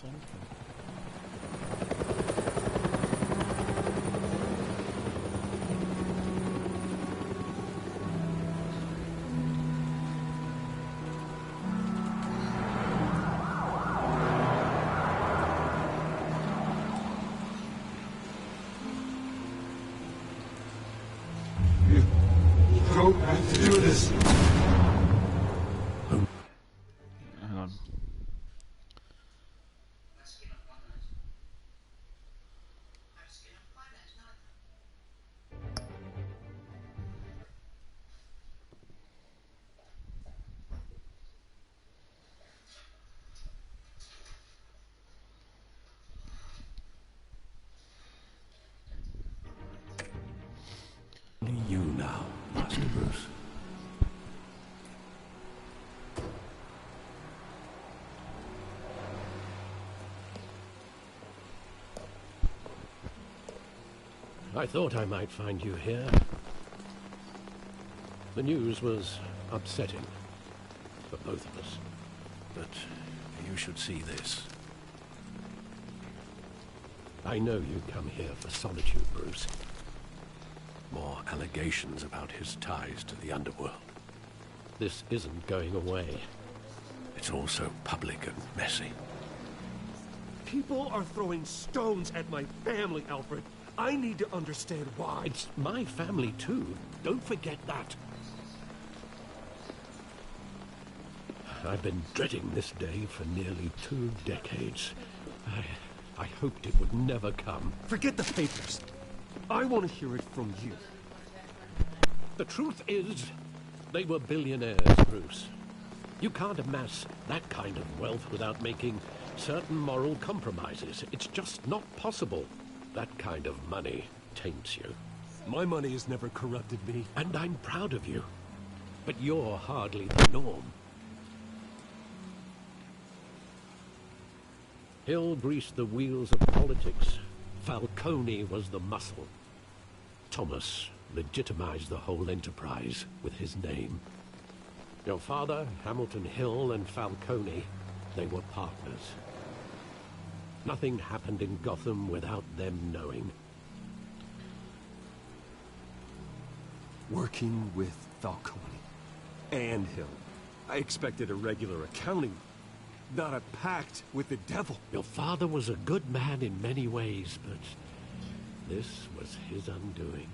son. Don't have to do this. Hang on. You now, Master Bruce. I thought I might find you here. The news was upsetting for both of us. But you should see this. I know you come here for solitude, Bruce. More allegations about his ties to the underworld. This isn't going away. It's all so public and messy. People are throwing stones at my family, Alfred. I need to understand why. It's my family too. Don't forget that. I've been dreading this day for nearly 2 decades. I hoped it would never come. Forget the papers. I want to hear it from you. The truth is, they were billionaires, Bruce. You can't amass that kind of wealth without making certain moral compromises. It's just not possible. That kind of money taints you. My money has never corrupted me. And I'm proud of you. But you're hardly the norm. Hill greased the wheels of politics. Falcone was the muscle. Thomas legitimized the whole enterprise with his name. Your father, Hamilton Hill, and Falcone, they were partners. Nothing happened in Gotham without them knowing. Working with Falcone and Hill. I expected a regular accounting, not a pact with the devil. Your father was a good man in many ways, but this was his undoing.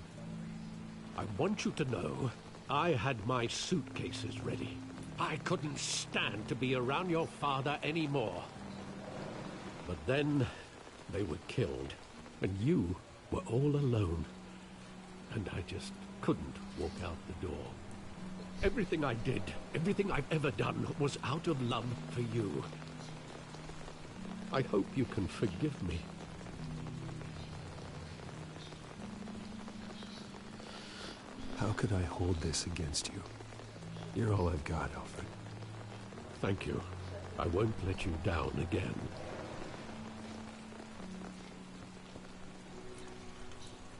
I want you to know, I had my suitcases ready. I couldn't stand to be around your father anymore. But then, they were killed, and you were all alone. And I just couldn't walk out the door. Everything I did, everything I've ever done, was out of love for you. I hope you can forgive me. How could I hold this against you? You're all I've got, Alfred. Thank you. I won't let you down again.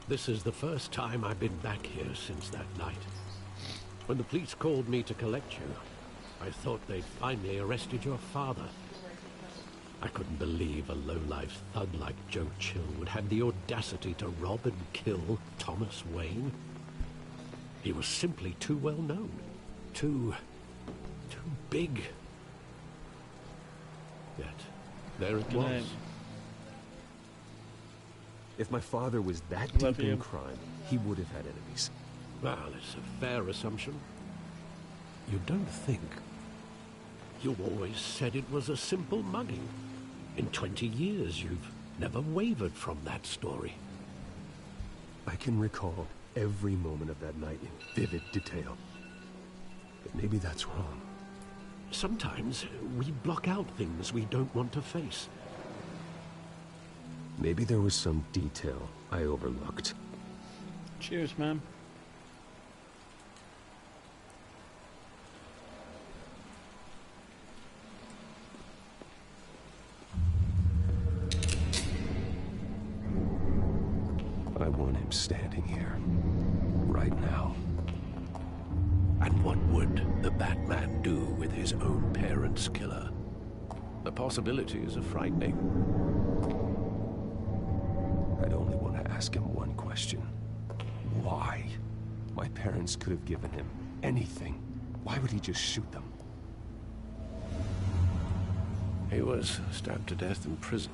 This is the first time I've been back here since that night. When the police called me to collect you, I thought they'd finally arrested your father. I couldn't believe a low-life thug like Joe Chill would have the audacity to rob and kill Thomas Wayne. He was simply too well known. Too big. Yet, there it was. If my father was that deep in crime, he would have had enemies. Well, it's a fair assumption. You don't think. You always said it was a simple mugging. In 20 years, you've never wavered from that story. I can recall every moment of that night in vivid detail. But maybe that's wrong. Sometimes we block out things we don't want to face. Maybe there was some detail I overlooked. Cheers, man. I want him standing here, right now. And what would the Batman do with his own parents' killer? The possibilities are frightening. I'd only want to ask him one question. Why? My parents could have given him anything. Why would he just shoot them? He was stabbed to death in prison.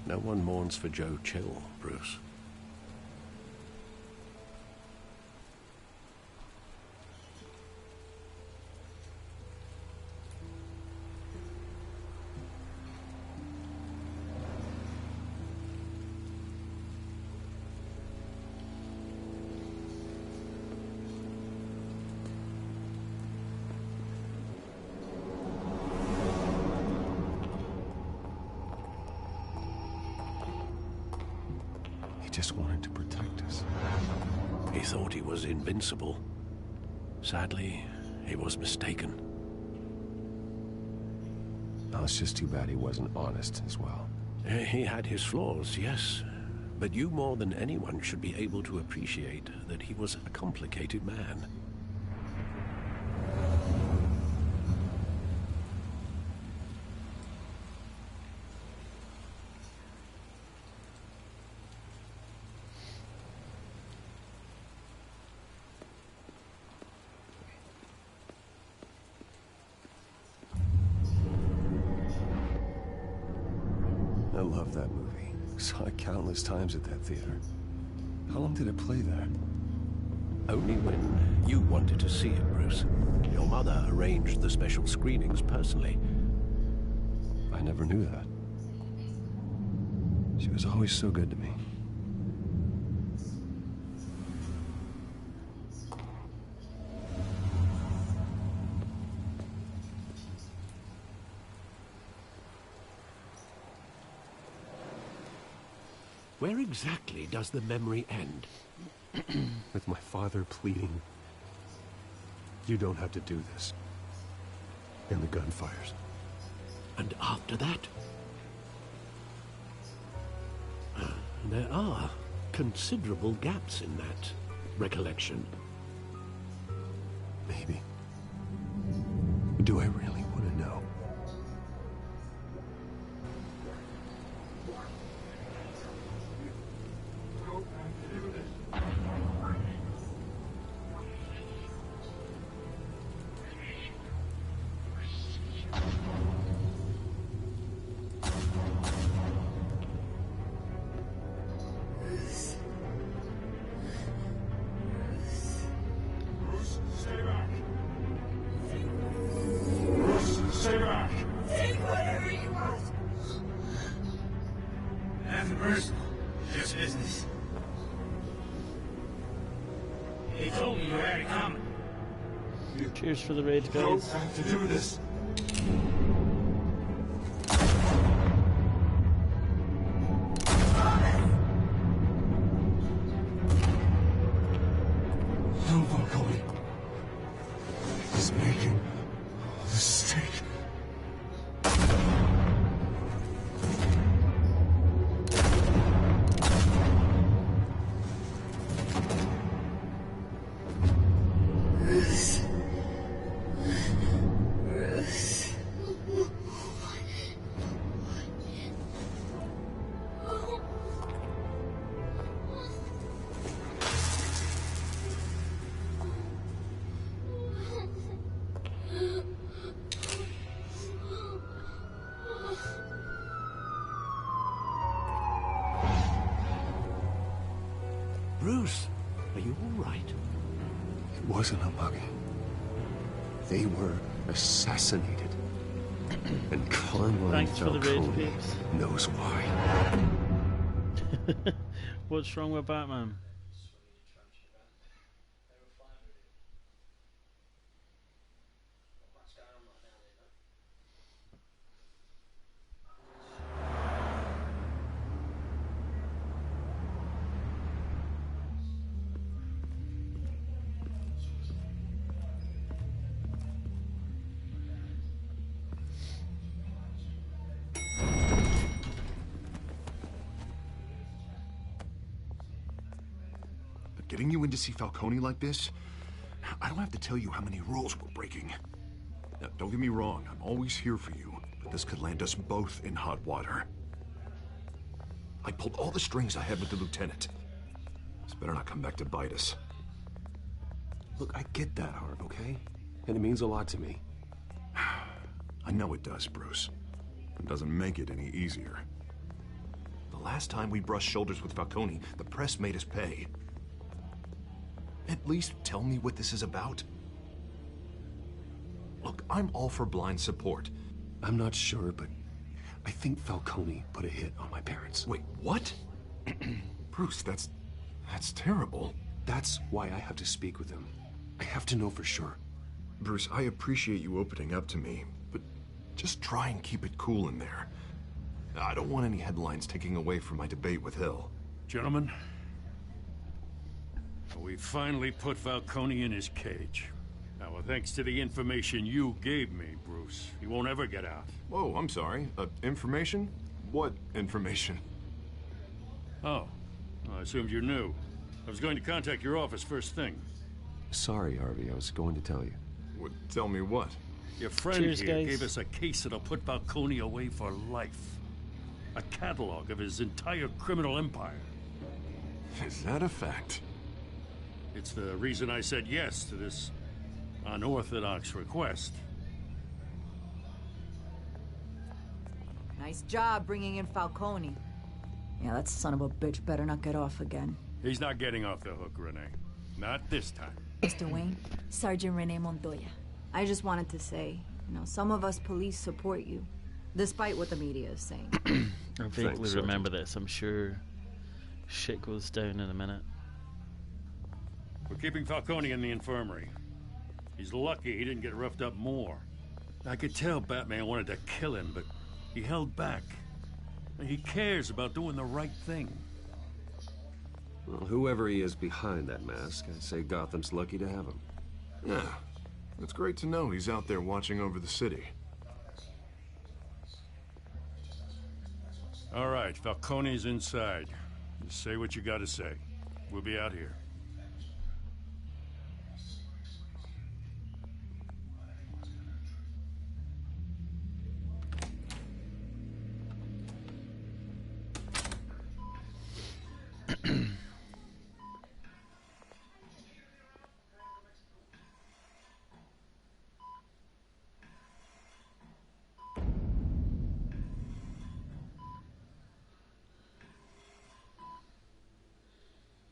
No one mourns for Joe Chill, Bruce. Just wanted to protect us. He thought he was invincible. Sadly, he was mistaken. Now, it's just too bad he wasn't honest as well. He had his flaws, yes. But you more than anyone should be able to appreciate that he was a complicated man. I love that movie. Saw it countless times at that theater. How long did it play there? Only when you wanted to see it, Bruce. Your mother arranged the special screenings personally. I never knew that. She was always so good to me. Where exactly does the memory end? With my father pleading, "You don't have to do this." And the gun fires. And after that? There are considerable gaps in that recollection. Maybe. Do I really want to know? Stay back! Take whatever you want! Nothing personal, just business. They told me you had it coming. Cheers for the raid, You don't guys. have to do this. No, Falcone. He's making a mistake. Bruce, are you all right? It wasn't a mug. They were assassinated. And Carmine Thanks for the raid, Falcone peeps. knows why. What's wrong with Batman? But getting you in to see Falcone like this, I don't have to tell you how many rules we're breaking. Now, don't get me wrong, I'm always here for you, but This could land us both in hot water. I pulled all the strings I had with the lieutenant. This better not come back to bite us. Look, I get that, Hart, okay? And it means a lot to me. I know it does, Bruce. It doesn't make it any easier. The last time we brushed shoulders with Falcone, the press made us pay. At least tell me what this is about. Look, I'm all for blind support. I'm not sure, but I think Falcone put a hit on my parents. Wait, what? Bruce, that's terrible. That's why I have to speak with him. I have to know for sure. Bruce, I appreciate you opening up to me, but just try and keep it cool in there. I don't want any headlines taking away from my debate with Hill. Gentlemen, we finally put Falcone in his cage. Now, thanks to the information you gave me, Bruce, he won't ever get out. Whoa, I'm sorry. Information? What information? Oh, I assumed you knew. I was going to contact your office first thing. Sorry, Harvey, I was going to tell you. Tell me what? Your friend Cheers, here guys. gave us a case that'll put Falcone away for life. A catalog of his entire criminal empire. Is that a fact? It's the reason I said yes to this unorthodox request. Nice job bringing in Falcone. Yeah, that son of a bitch better not get off again. He's not getting off the hook, Renee. Not this time. Mr. Wayne, Sergeant Renee Montoya. I just wanted to say, some of us police support you, despite what the media is saying. I vaguely Thanks, remember this. I'm sure shit goes down in a minute. We're keeping Falcone in the infirmary. He's lucky he didn't get roughed up more. I could tell Batman wanted to kill him, but he held back. He cares about doing the right thing. Well, whoever he is behind that mask, I say Gotham's lucky to have him. Yeah. It's great to know he's out there watching over the city. All right, Falcone's inside. Just say what you gotta say. We'll be out here.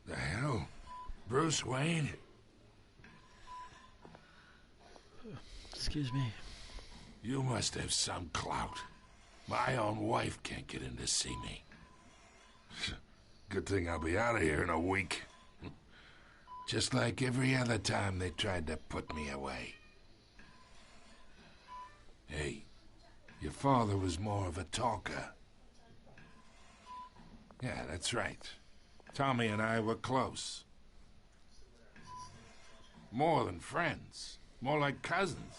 The hell? Bruce Wayne? Excuse me. You must have some clout. My own wife can't get in to see me. Good thing I'll be out of here in a week. Just like every other time they tried to put me away. Hey, your father was more of a talker. Yeah, that's right. Tommy and I were close. More than friends. More like cousins.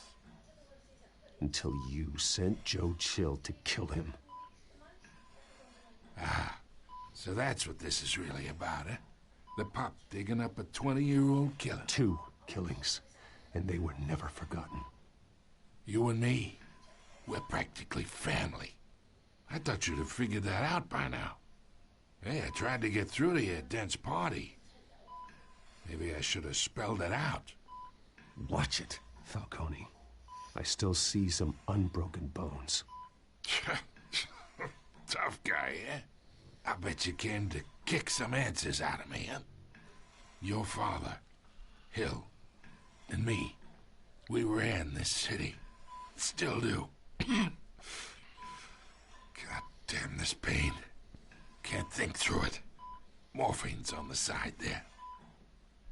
Until you sent Joe Chill to kill him. Ah, so that's what this is really about, eh? The pup digging up a 20-year-old killer. 2 killings, and they were never forgotten. You and me, we're practically family. I thought you'd have figured that out by now. Hey, I tried to get through to your dense party. Maybe I should have spelled it out. Watch it, Falcone. I still see some unbroken bones. Tough guy, eh? I bet you came to kick some answers out of me, huh? Your father, Hill, and me, we ran this city. Still do. God damn this pain. Can't think through it. Morphine's on the side there.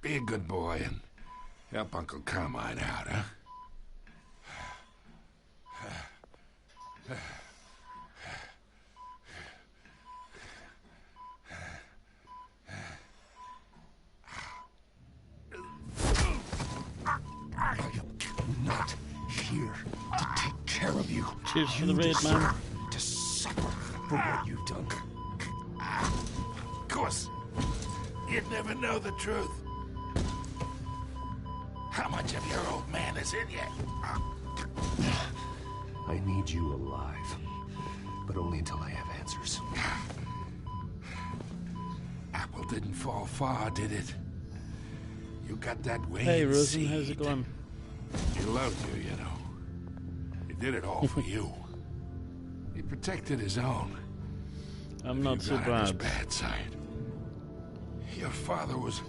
Be a good boy and help Uncle Carmine out, huh? I am not here to take care of you. Cheers for the raid, man. To suffer for what you've done. Of course. You'd never know the truth. How much of your old man is in you? I need you alive. But only until I have answers. Apple didn't fall far, did it? You got that Wayne Hey, Rosen, seed. how's it going? He loved you, you know. He did it all for you. He protected his own. I'm not so You got on his bad. bad side. Your father was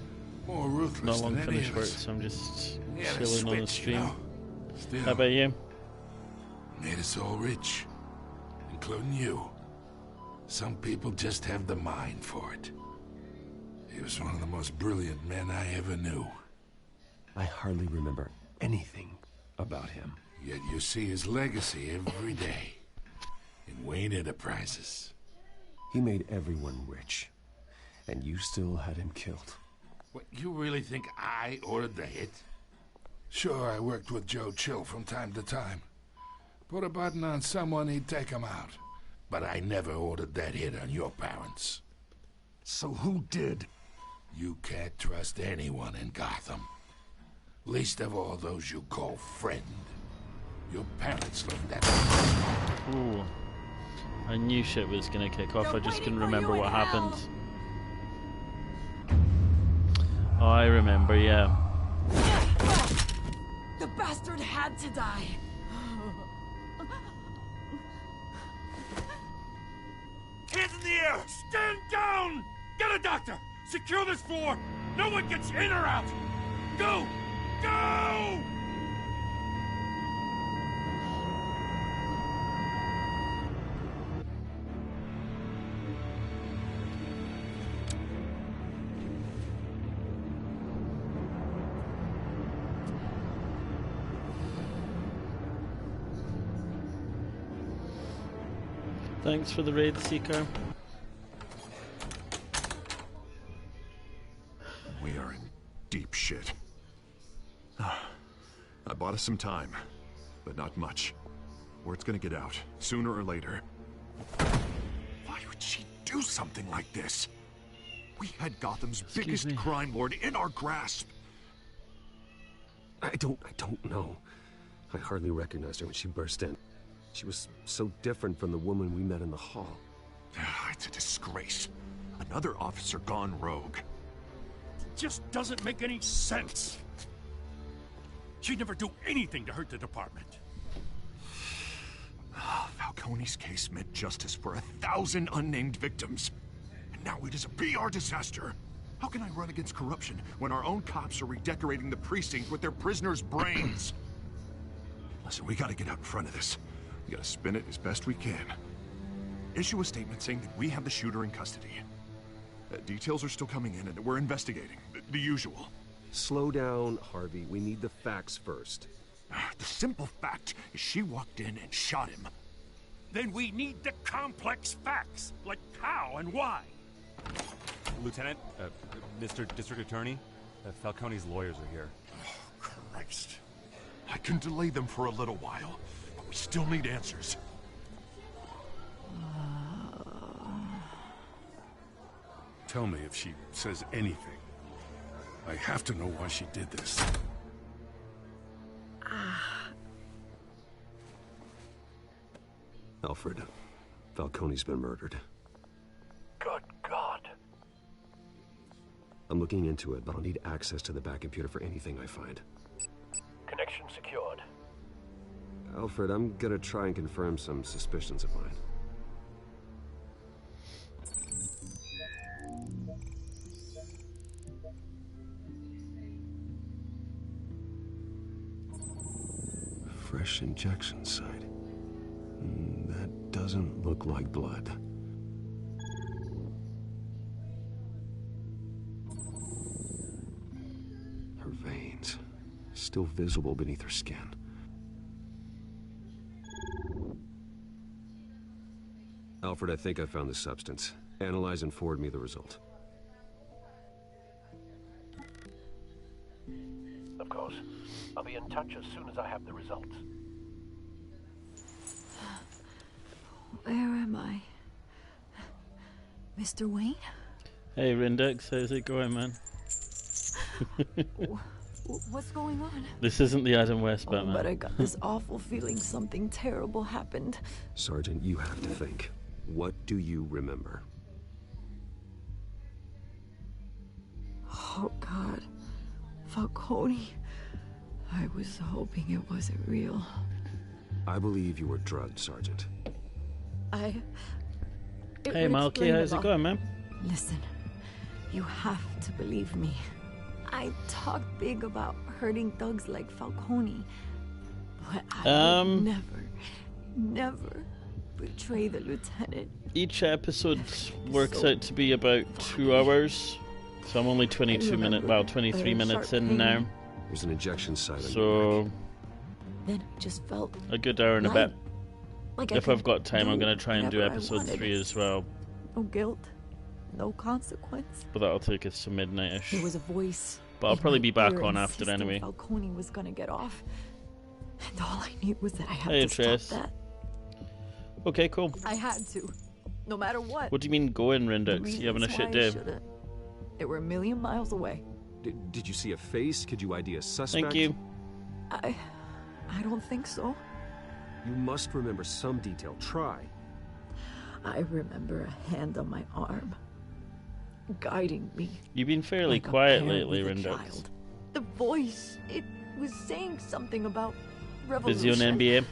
more ruthless Not long than any finished of work, us. so I'm just He had a chilling on the switch, stream. you know? Still, How about you? made us all rich, including you. Some people just have the mind for it. He was one of the most brilliant men I ever knew. I hardly remember anything about him. Yet you see his legacy every day in Wayne Enterprises. He made everyone rich. And you still had him killed. What, you really think I ordered the hit? Sure, I worked with Joe Chill from time to time. Put a button on someone, he'd take him out. But I never ordered that hit on your parents. So who did? You can't trust anyone in Gotham. Least of all those you call friend. Your parents learned that. Ooh. I knew shit was gonna kick off, I just couldn't remember what happened. Oh, I remember, yeah. The bastard had to die. Hands in the air! Stand down! Get a doctor! Secure this floor! No one gets in or out! Go! Go! Thanks for the raid, Seeker. We are in deep shit. I bought us some time, but not much. Word's gonna get out, sooner or later. Why would she do something like this? We had Gotham's biggest me. crime lord in our grasp. I don't know. I hardly recognized her when she burst in. She was so different from the woman we met in the hall. It's a disgrace. Another officer gone rogue. Just doesn't make any sense. She'd never do anything to hurt the department. Falcone's case meant justice for 1,000 unnamed victims. And now it is a PR disaster. How can I run against corruption when our own cops are redecorating the precinct with their prisoners' brains? Listen, we gotta get out in front of this. We gotta spin it as best we can. Issue a statement saying that we have the shooter in custody. Details are still coming in and we're investigating. The usual. Slow down, Harvey. We need the facts first. The simple fact is she walked in and shot him. Then we need the complex facts, like how and why. Lieutenant, Mr. District Attorney, Falcone's lawyers are here. Oh, Christ. I can delay them for a little while, but we still need answers. Tell me if she says anything. I have to know why she did this. Alfred, Falcone's been murdered. Good God. I'm looking into it, but I'll need access to the back computer for anything I find. Connection secured. Alfred, I'm gonna try and confirm some suspicions of mine. Fresh injection site. That doesn't look like blood. Her veins, still visible beneath her skin. Alfred, I think I found the substance. Analyze and forward me the result. Of course. I'll be in touch as soon as I have the results. Where am I? Mr. Wayne? Hey, Rindex, how's it going, man? What's going on? This isn't the Adam West Oh, Batman. but I got this awful feeling something terrible happened. Sergeant, you have to think. What do you remember? Oh, God. Falcone. I was hoping it wasn't real. I believe you were drugged, Sergeant. It Hey, would Malky, explain how's a it lot. going, man? Listen, you have to believe me. I talk big about hurting thugs like Falcone, but I would never betray the lieutenant. Each episode works out to be about 2 hours, so I'm only 23 minutes in now. There's an injection site on your So neck. Then I just felt a good hour and a bit. like If I've got time, I'm going to try and do whatever I episode wanted. 3 as well, No guilt, no consequence. but that'll take us to midnight-ish. There was a voice. But I'll in probably my be back ear on after insisting anyway. Falcone was gonna get off, and all I knew was that I had Hey, to Trace. stop that. Okay, cool. I had to, no matter what. What do you mean going, Rindux? You having a Reasons shit why I day? shouldn't. They were a million miles away. Did you see a face? Could you ID a suspect? Thank you. I don't think so. You must remember some detail. Try. I remember a hand on my arm, guiding me. You've been fairly like a quiet parent lately, with a Rindux. child. The voice, it was saying something about Busy on revolution. NBA?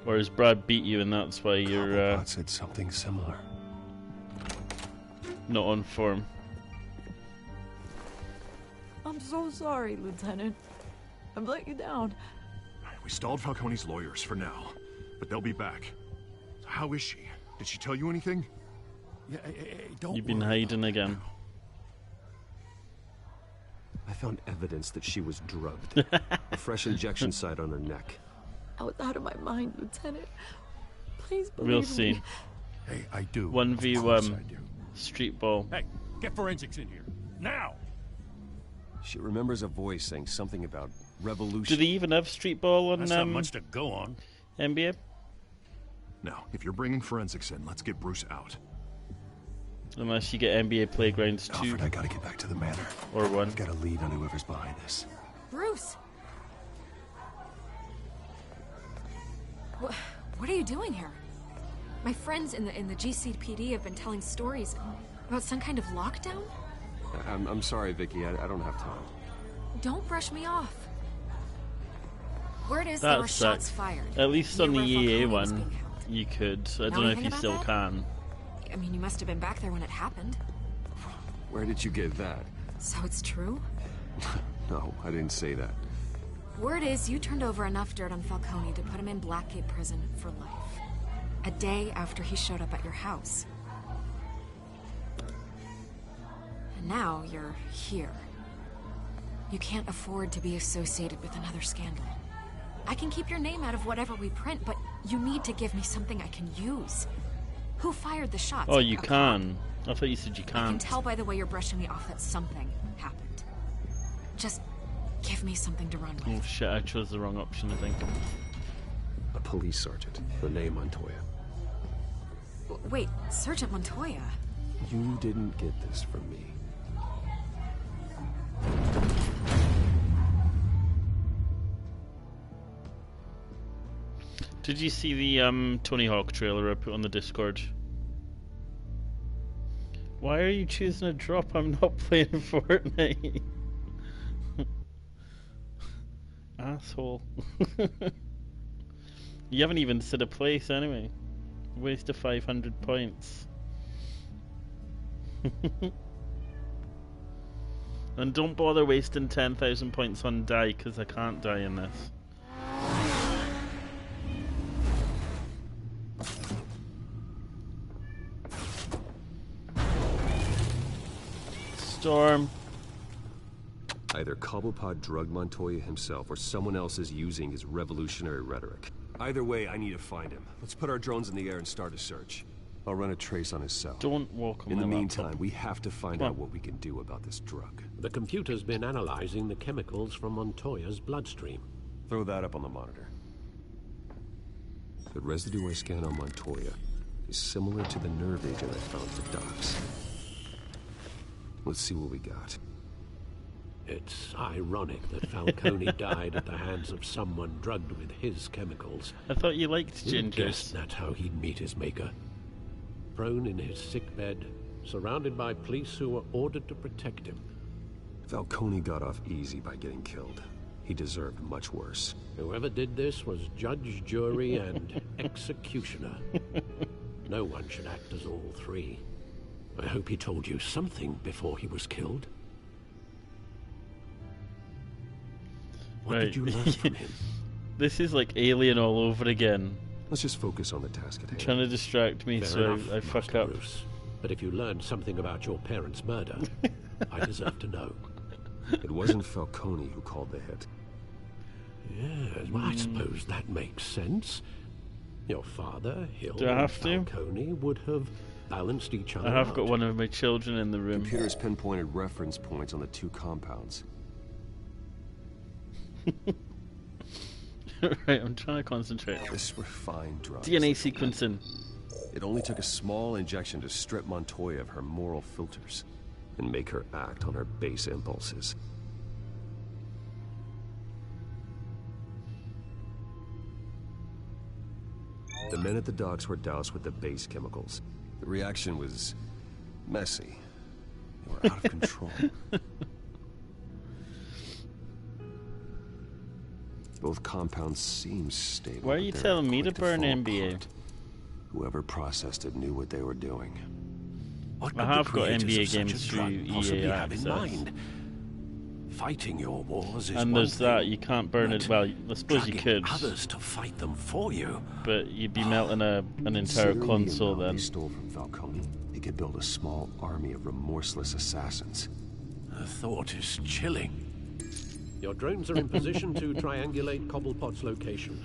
Or has Brad beat you and that's why you're Cobblepot said something similar. not on form? I'm so sorry, Lieutenant. I've let you down. We stalled Falcone's lawyers for now, but they'll be back. How is she? Did she tell you anything? Yeah, don't You've been worry. hiding again. I found evidence that she was drugged. A fresh injection site on her neck. I was out of my mind, Lieutenant. Please believe We'll me. see. Hey, I do. 1v1 Of course I do. street ball. Hey, get forensics in here. Now! She remembers a voice saying something about Do revolution. they even have street ball on That's not much to go on. NBA? Now, if you're bringing forensics in, let's get Bruce out. Unless you get NBA Playgrounds 2 Alfred, I gotta get back to the manor. or 1. I've got a lead on whoever's behind this. Bruce! What are you doing here? My friends in the GCPD have been telling stories about some kind of lockdown? I'm sorry, Vicky. I don't have time. Don't brush me off. Word is That there were shots sucks. fired. At least on the near where EA Falcone was one, being held. you could. I Know don't know if anything you about still that? can. I mean, you must have been back there when it happened. Where did you get that? So it's true? No, I didn't say that. Word is you turned over enough dirt on Falcone to put him in Blackgate Prison for life. A day after he showed up at your house. And now you're here. You can't afford to be associated with another scandal. I can keep your name out of whatever we print, but you need to give me something I can use. Who fired the shots? Oh, you A cop? can. I thought you said you I can can't. tell by the way you're brushing me off that something happened. Just give me something to run with. Oh shit, I chose the wrong option, I think. A police sergeant, Renee Montoya. Wait, Sergeant Montoya? You didn't get this from me. Did you see the Tony Hawk trailer I put on the Discord? Why are you choosing a drop? I'm not playing Fortnite. Asshole. You haven't even set a place anyway. Waste of 500 points. And don't bother wasting 10,000 points on die, because I can't die in this. Storm. Either Cobblepot drugged Montoya himself or someone else is using his revolutionary rhetoric. Either way, I need to find him. Let's put our drones in the air and start a search. I'll run a trace on his cell. Don't walk on In my the laptop. meantime, we have to find Come out on. what we can do about this drug. The computer's been analyzing the chemicals from Montoya's bloodstream. Throw that up on the monitor. The residue I scan on Montoya is similar to the nerve agent I found for Docs. Let's see what we got. It's ironic that Falcone died at the hands of someone drugged with his chemicals. I thought you liked You'd gingers. guess that's how he'd meet his maker. Prone in his sickbed, surrounded by police who were ordered to protect him. Falcone got off easy by getting killed. He deserved much worse. Whoever did this was judge, jury, and executioner. No one should act as all three. I hope he told you something before he was killed. What did you learn from him? This is like Alien all over again. Let's just focus on the task at hand. Trying to distract me Fair so enough, I fuck Master up. Bruce. But if you learned something about your parents' murder, I deserve to know. It wasn't Falcone who called the hit. Yes, well, I suppose that makes sense. Your father, Hill, Do I have and to? Falcone would have balanced each other I have out. got one of my children in the room. Computers pinpointed reference points on the two compounds. Right, I'm trying to concentrate. This were fine drugs. DNA sequencing. It only took a small injection to strip Montoya of her moral filters and make her act on her base impulses. The men at the docks were doused with the base chemicals. The reaction was messy. They were out of control. Both compounds seemed stable. Why are you but telling me to quick burn fall NBA? apart. Whoever processed it knew what they were doing. What I could have the got creators NBA of such a games through drug possibly EA have in access. mind? Fighting your wars is And one there's thing, that, you can't burn it. but Well, I suppose you drugging could, others to fight them for you. but you'd be melting an entire Considering the console amount then. they stole from Falcone, they could build a small army of remorseless assassins. The thought is chilling. Your drones are in position to triangulate Cobblepot's location.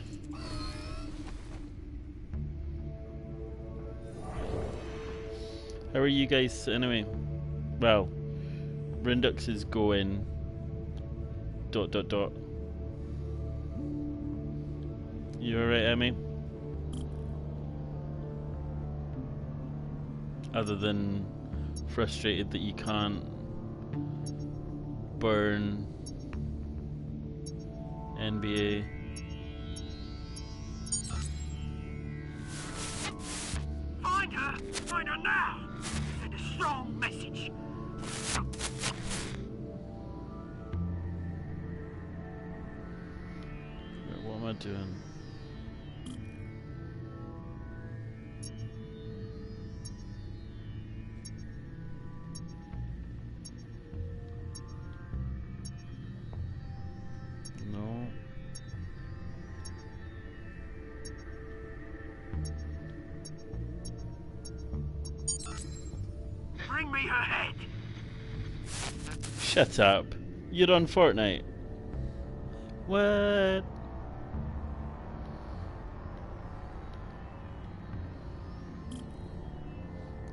How are you guys anyway? Well, Rindux is going ... You alright, Emmy? Other than frustrated that you can't burn NBA. Find her now! Send a strong message. Right, what am I doing? No. Bring me her head. Shut up. You're on Fortnite. What?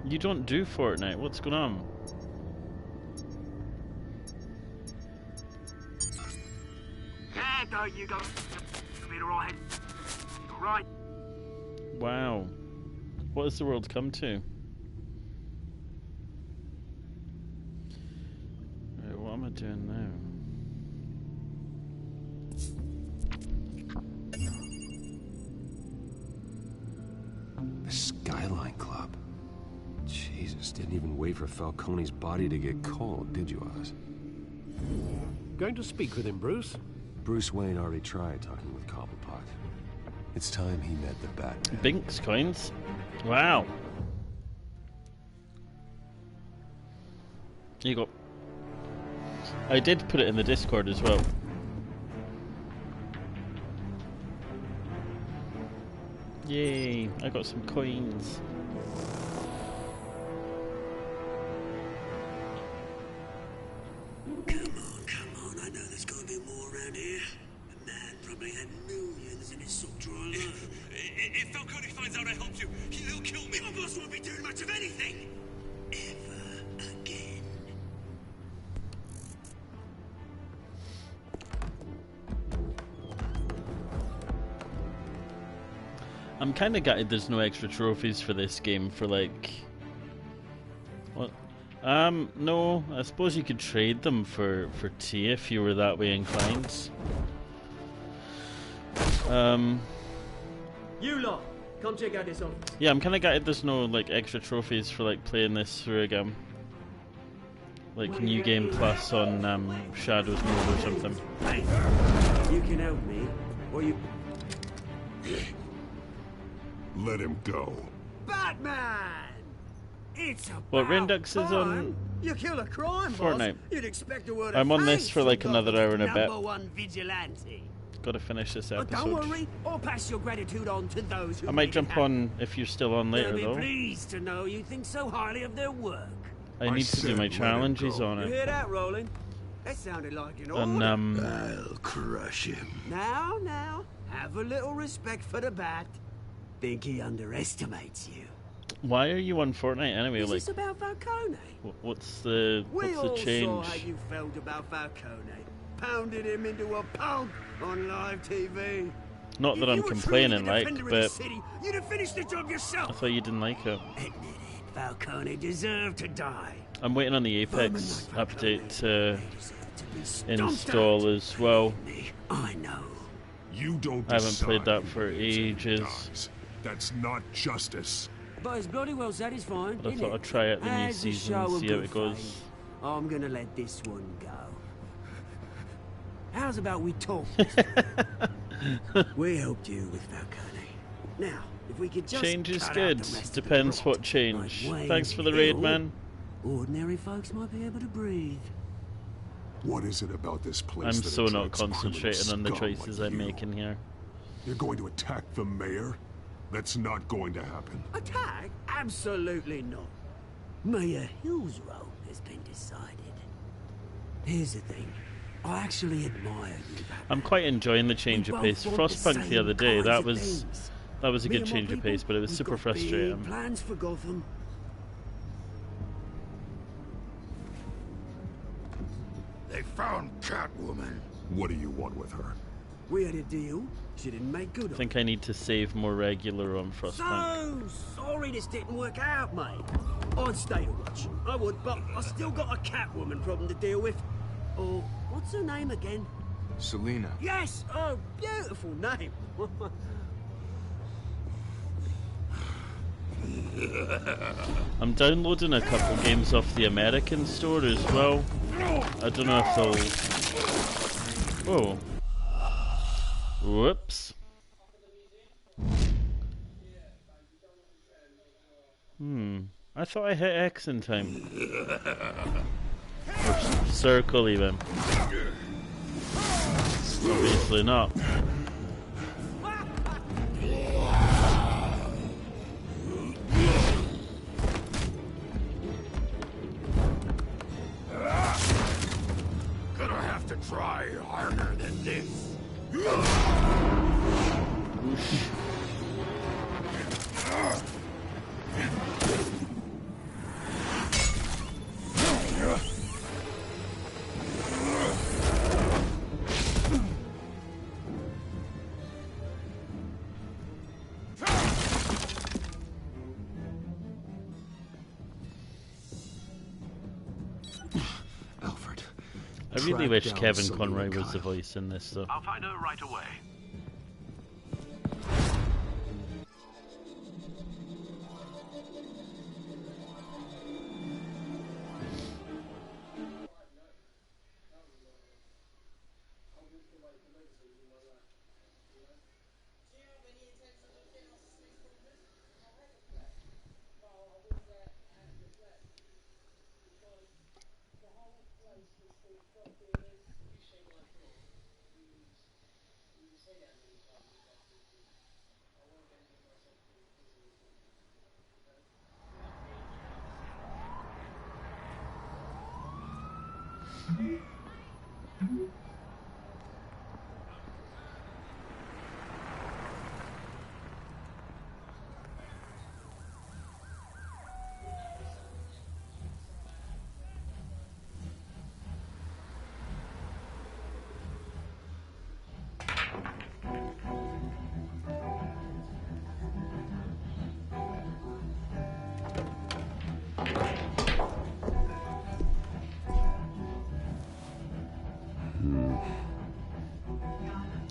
You don't do Fortnite. What's going on? Yeah, there you go. Be alright. Alright. Wow. What has the world come to? Right, what am I doing now? The Skyline Club. Jesus, didn't even wait for Falcone's body to get cold, did you, Oz? Going to speak with him, Bruce? Bruce Wayne already tried talking with Cobblepot. It's time he met the Batman. Binks coins? Wow. Here you go. I did put it in the Discord as well. Yay, I got some coins. Come on, I know there's gotta be more around here. The man probably had millions in his sock drawer alone. If Falcone finds out I helped you, he'll kill me. My boss won't be doing much of anything. Ever again. I'm kind of gutted there's no extra trophies for this game for like... What? No. I suppose you could trade them for tea if you were that way inclined. You lot, come check out this office. Yeah, I'm kind of gutted there's no like extra trophies for like playing this through again. Like New Game Plus on Shadows mode or something. Hey, you can help me, or you... Let him go. Batman! It's a What, Redux is on You kill a crime Fortnite. boss, you'd expect a word I'm of on this thanks for like from another hour and a bit. number one vigilante. Gotta finish this But episode. don't worry, I'll pass your gratitude on to those who I might make jump it happen. on if you're still on later They'll be though. pleased to know you think so highly of their work. I need to do my challenges on You it. hear that, Roland? That sounded like an order. And I'll crush him. Now, have a little respect for the bat. Think he underestimates you. why are you on Fortnite anyway? Is Like, this about Falcone? what's the We all change? saw how you felt about Falcone. Pounded him into a pulp on live TV. Not that If I'm you were truly complaining, the like, defender of the but city, you'd have finished the job I yourself. thought you didn't like it. Admit it, Falcone deserved to die. I'm waiting on the Apex update to Stomped install as well. I know. You don't I haven't played decide that for who lives and ages. dies. That's not justice. But it's bloody well satisfying, But I isn't thought it? I'd try it the new As a season show and of see how good it goes. faith, I'm gonna let this one go. How's about we talk? We helped you with Falcone. Now, if we could just Change is cut out good. the rest of the Depends rot, what change. like Wayne Thanks for the raid, Hill, man. Ordinary folks might be able to breathe. What is it about this place I'm that so not attracts criminal concentrating on the scum choices like I'm you? making here. You're going to attack the mayor? That's not going to happen. Attack? Absolutely not. Mayor Hill's role has been decided. Here's the thing. I actually admire you, Batman. I'm quite enjoying the change We of both pace. want Frostpunk the same other day, kinds that of was things. a Me good and my change of people, pace, but it was we've super got frustrating. big plans for Gotham. They found Catwoman. What do you want with her? We had a deal. She didn't make good I on it. think I need to save more regular on Frostpunk. So sorry this didn't work out, mate. I'd stay to watch. I would, but I still got a Catwoman problem to deal with. Oh, what's her name again? Selena. Yes! Oh, beautiful name. I'm downloading a couple games off the American store as well. I don't know if they'll... Whoa. Whoops. I thought I hit X in time. Or circle even. Obviously not. Gonna have to try harder than this. Alfred. I really track wish down Kevin Selena Conroy was the Kyle. voice in this though. I'll find her right away.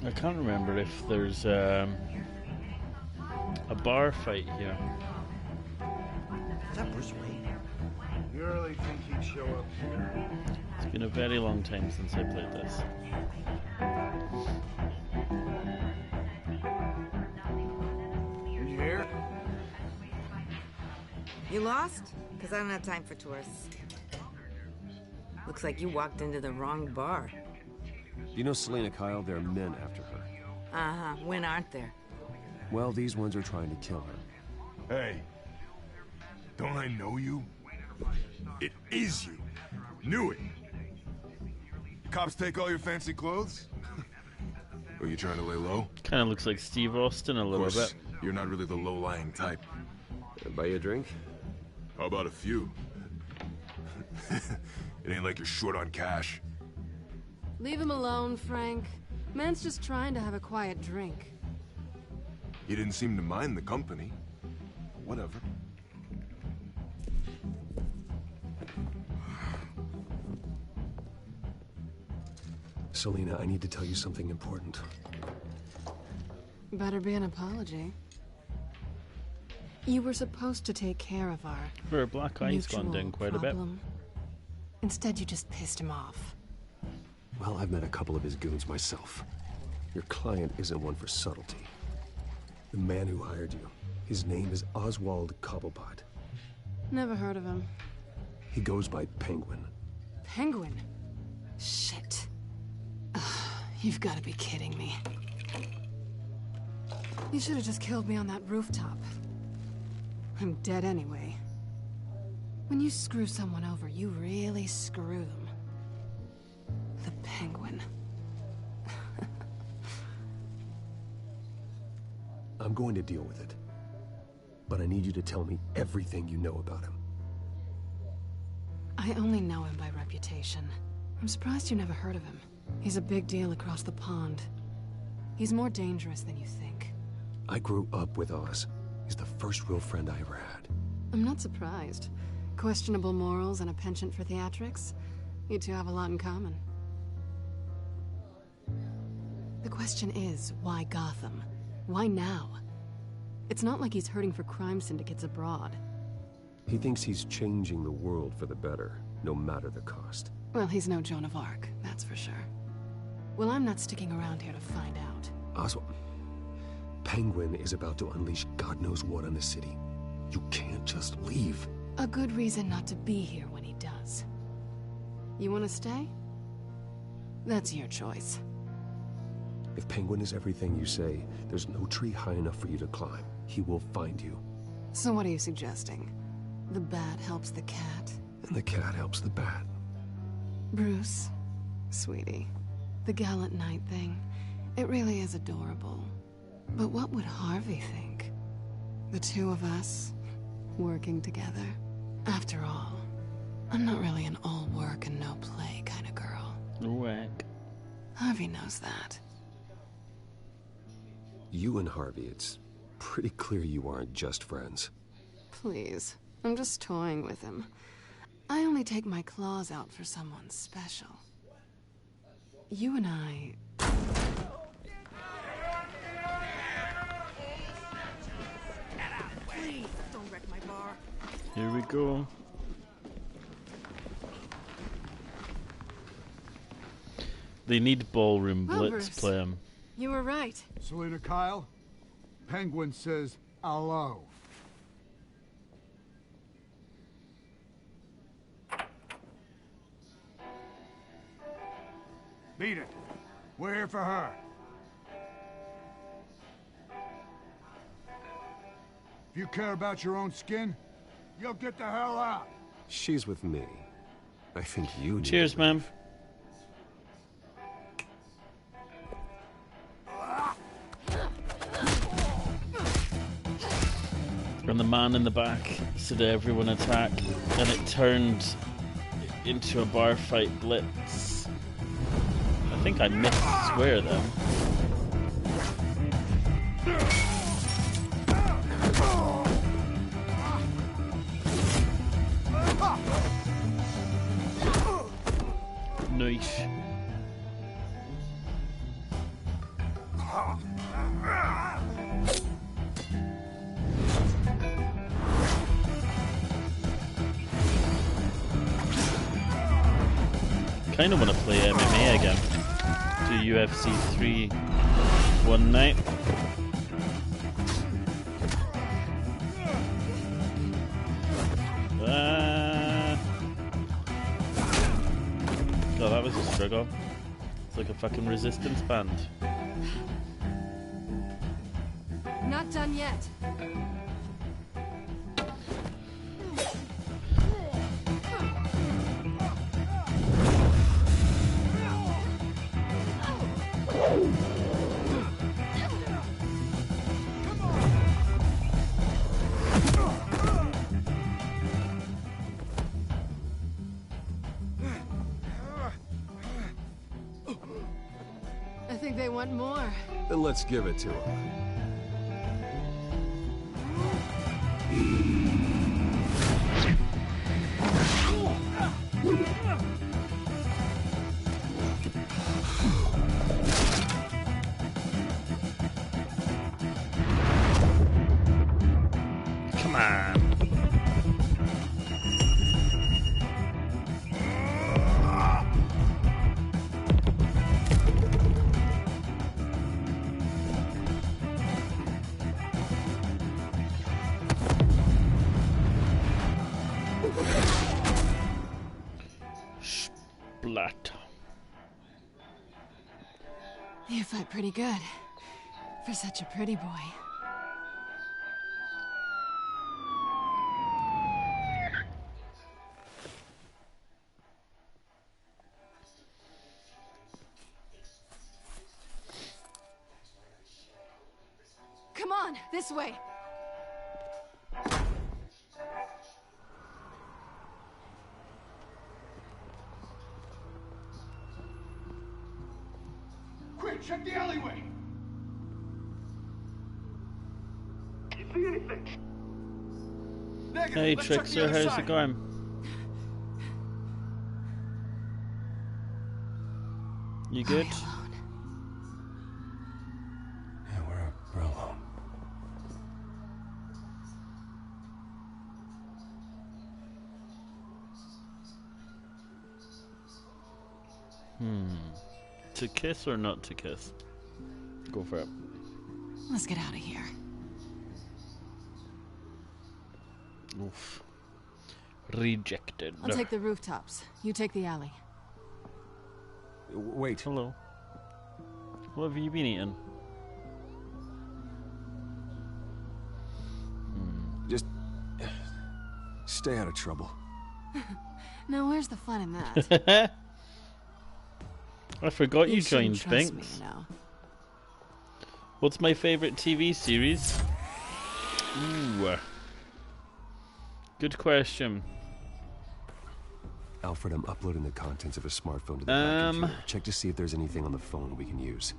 I can't remember if there's a bar fight here. Is that Bruce Wayne? You really think he'd show up here? It's been a very long time since I played this. You here? You lost? Because I don't have time for tourists. Looks like you walked into the wrong bar. You know Selena Kyle? There are men after her. Uh-huh. When aren't there? Well, these ones are trying to kill her. Hey, don't I know you? It is you. Knew it. The cops take all your fancy clothes? Are you trying to lay low? Kind of looks like Steve Austin a little bit. You're not really the low-lying type. Buy you a drink? How about a few? It ain't like you're short on cash. Leave him alone, Frank. Man's just trying to have a quiet drink. He didn't seem to mind the company. Whatever. Selena, I need to tell you something important. Better be an apology. You were supposed to take care of our Her black eye's gone down quite a bit. Instead, you just pissed him off. Well, I've met a couple of his goons myself. Your client isn't one for subtlety. The man who hired you, his name is Oswald Cobblepot. Never heard of him. He goes by Penguin. Penguin? Shit. You've got to be kidding me. You should have just killed me on that rooftop. I'm dead anyway. When you screw someone over, you really screw them. The Penguin. I'm going to deal with it. But I need you to tell me everything you know about him. I only know him by reputation. I'm surprised you never heard of him. He's a big deal across the pond. He's more dangerous than you think. I grew up with Oz. He's the first real friend I ever had. I'm not surprised. Questionable morals and a penchant for theatrics. You two have a lot in common. The question is, why Gotham? Why now? It's not like he's hurting for crime syndicates abroad. He thinks he's changing the world for the better, no matter the cost. Well, he's no Joan of Arc, that's for sure. Well, I'm not sticking around here to find out. Oswald, Penguin is about to unleash God knows what on the city. You can't just leave. A good reason not to be here when he does. You want to stay? That's your choice. If Penguin is everything you say, there's no tree high enough for you to climb. He will find you. So what are you suggesting? The bat helps the cat? And the cat helps the bat. Bruce, sweetie, the gallant knight thing, it really is adorable. But what would Harvey think? The two of us, working together? After all, I'm not really an all work and no play kind of girl. Whack. Harvey knows that. You and Harvey, it's pretty clear you aren't just friends. Please, I'm just toying with him. I only take my claws out for someone special. You and I... Please, don't wreck my bar. Here we go. They need Ballroom Blitz Bruce, play him. You were right. Selena Kyle? Penguin says hello. Beat it. We're here for her. If you care about your own skin, you'll get the hell out. She's with me. I think you need Cheers, to ma'am. leave. And the man in the back said everyone attack, and it turned into a bar fight blitz. I think I missed swear then. Nice. kind of want to play MMA again. Do UFC 3 one night. Oh, that was a struggle. It's like a fucking resistance band. Not done yet. I think they want more. Then let's give it to him. Come on. Splat. You fight pretty good. For such a pretty boy. Come on, this way. Quick, check the alleyway. You see anything? Negative. Hey Let's check the Trickster, other how's side. it going? You good? Yeah, we're alone. To kiss or not to kiss? Go for it. Let's get out of here. Oof. Rejected. I'll take the rooftops. You take the alley. Wait. Hello. What have you been eating? Just stay out of trouble. Now where's the fun in that? I forgot you shouldn't joined trust me, Binks. you know. What's my favourite TV series? Ooh. Good question. Alfred, I'm uploading the contents of a smartphone to the back computer. Check to see if there's anything on the phone we can use.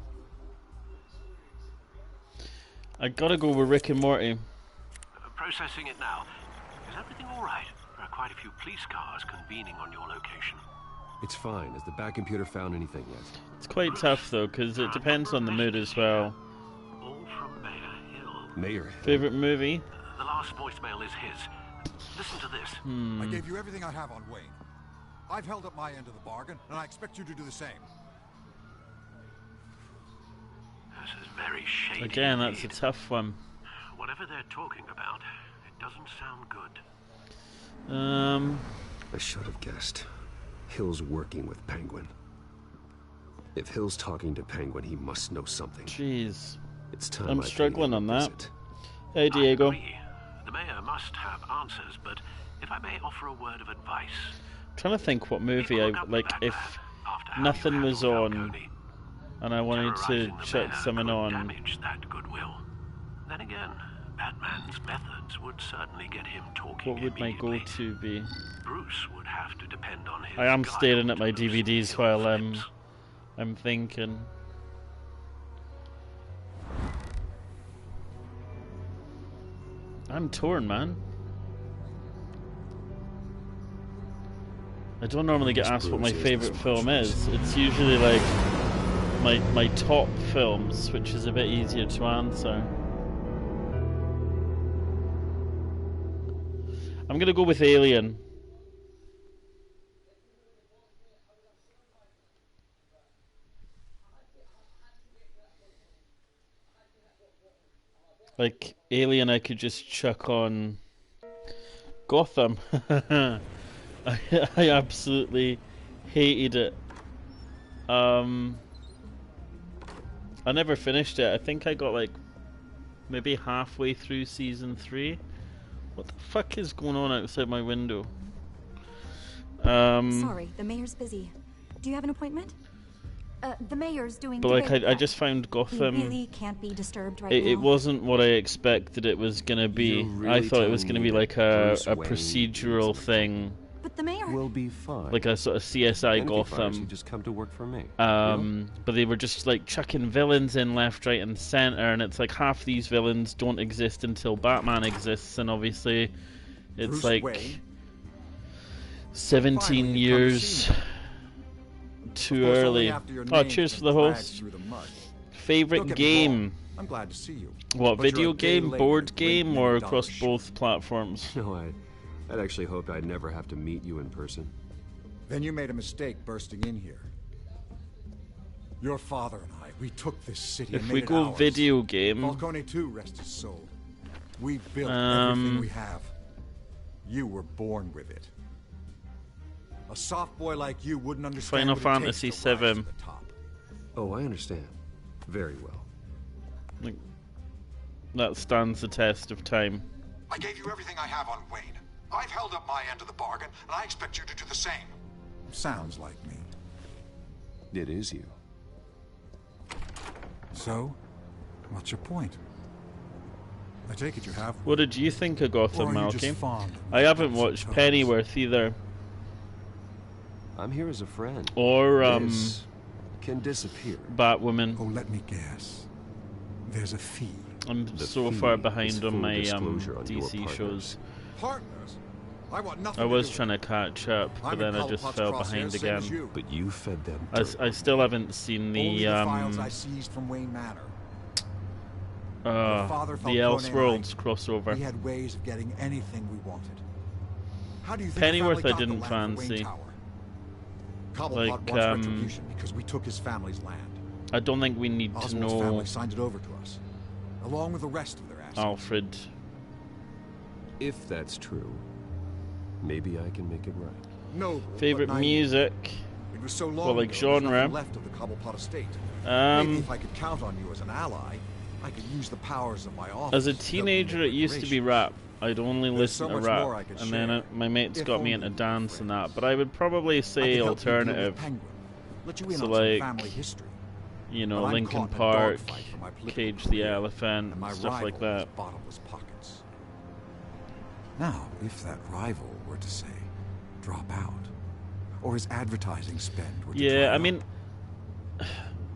I gotta go with Rick and Morty. Processing it now. Is everything all right? There are quite a few police cars convening on your location. It's fine. Has the back computer found anything yet? It's quite tough though, because it depends on the mood as well. All from Mayor Hill. Mayor Hill? Favourite movie? The last voicemail is his. Listen to this. I gave you everything I have on Wayne. I've held up my end of the bargain, and I expect you to do the same. This is very shady. Again, that's indeed. a tough one. Whatever they're talking about, it doesn't sound good. I should have guessed. Hill's working with Penguin. If Hill's talking to Penguin, he must know something. Jeez. It's time I'm I paid struggling him on a that. visit. Hey Diego. I agree. The mayor must have answers, but if I may offer a word of advice. Trying to think what movie I like if nothing was on and I wanted to chuck someone on. Damage that goodwill. Then again, Batman's methods would certainly get him talking. What would my go-to be? Bruce would have to depend on his I am staring at my DVDs while I'm thinking. I'm torn, man. I don't normally get asked what my favourite film is. It's usually like my top films, which is a bit easier to answer. I'm gonna go with Alien. Like, Alien I could just chuck on Gotham. I absolutely hated it. I never finished it. I think I got like maybe halfway through season 3. What the fuck is going on outside my window? Sorry, the mayor's busy. Do you have an appointment? The mayor's doing. But like, I just found Gotham. He really can't be disturbed right now. It wasn't what I expected it was gonna be. Really I thought it was gonna be like a Wayne procedural thing. But the mayor will be fine. Like a sort of CSI Gotham. You just come to work for me. But they were just like chucking villains in left, right, and center, and it's like half these villains don't exist until Batman exists, and obviously, it's Bruce like Wayne? 17 years too early. Oh, cheers for the host. Favorite game? I'm glad to see you. What, But you're video a day game, late board with a great game, many or dollars across short. both platforms? No, I'd actually hoped I'd never have to meet you in person. Then you made a mistake bursting in here. Your father and I, we took this city If and we made it go ours. video game, Falcone too, rest his soul. We built everything we have. You were born with it. A soft boy like you wouldn't understand Final what it takes Fantasy to rise to VII. the top. Oh, I understand. Very well. Like, that stands the test of time. I gave you everything I have on Wayne. I've held up my end of the bargain, and I expect you to do the same. Sounds like me. It is you. So, what's your point? I take it you have. What did you think of Or Gotham, are you just Malky? fond of I haven't nuts and watched toes? Pennyworth either. I'm here as a friend. Or, This can disappear. Batwoman. Oh, let me guess. There's a fee. I'm The so fee far is behind on full my disclosure on your DC partners. shows. Partners? I want nothing I to was do trying to catch up, but I'm then in I just Cobblepot's fell crosshairs, behind same as again. you. But you fed them I dirt. still haven't seen Only the the files I seized from Wayne Manor. Your father, the Falcone, Elseworlds and I, crossover. We had ways of getting anything we wanted. How do you think Pennyworth the I family didn't got the land for fancy. Wayne Tower? Cobblepot Like, wants retribution because we took his family's land. I don't think we need to Oswald's know family signed it over to us, along with the rest of their assets. Alfred. If that's true, maybe I can make it right. Noble, Favorite but naive. music? It was so long Well, like ago, there's genre. nothing left of the Cobblepot estate. Maybe if Um, I could count on you as an ally, I could use the powers of my office. as a to help you teenager, make it used to be reparations. rap. I'd only There's listen so to much rap, more I could and then share, my mates if got me only into we dance were and that. But I would probably I say could help you deal with alternative. Penguin, let you in So on some like, family history. you know, But I'm Linkin caught in a Park, dogfight for my political Cage the career, Elephant, and my stuff rival like that. has bottomless pockets. Now, if that rival were to say, drop out, or his advertising spend were to Yeah, dry I up, mean,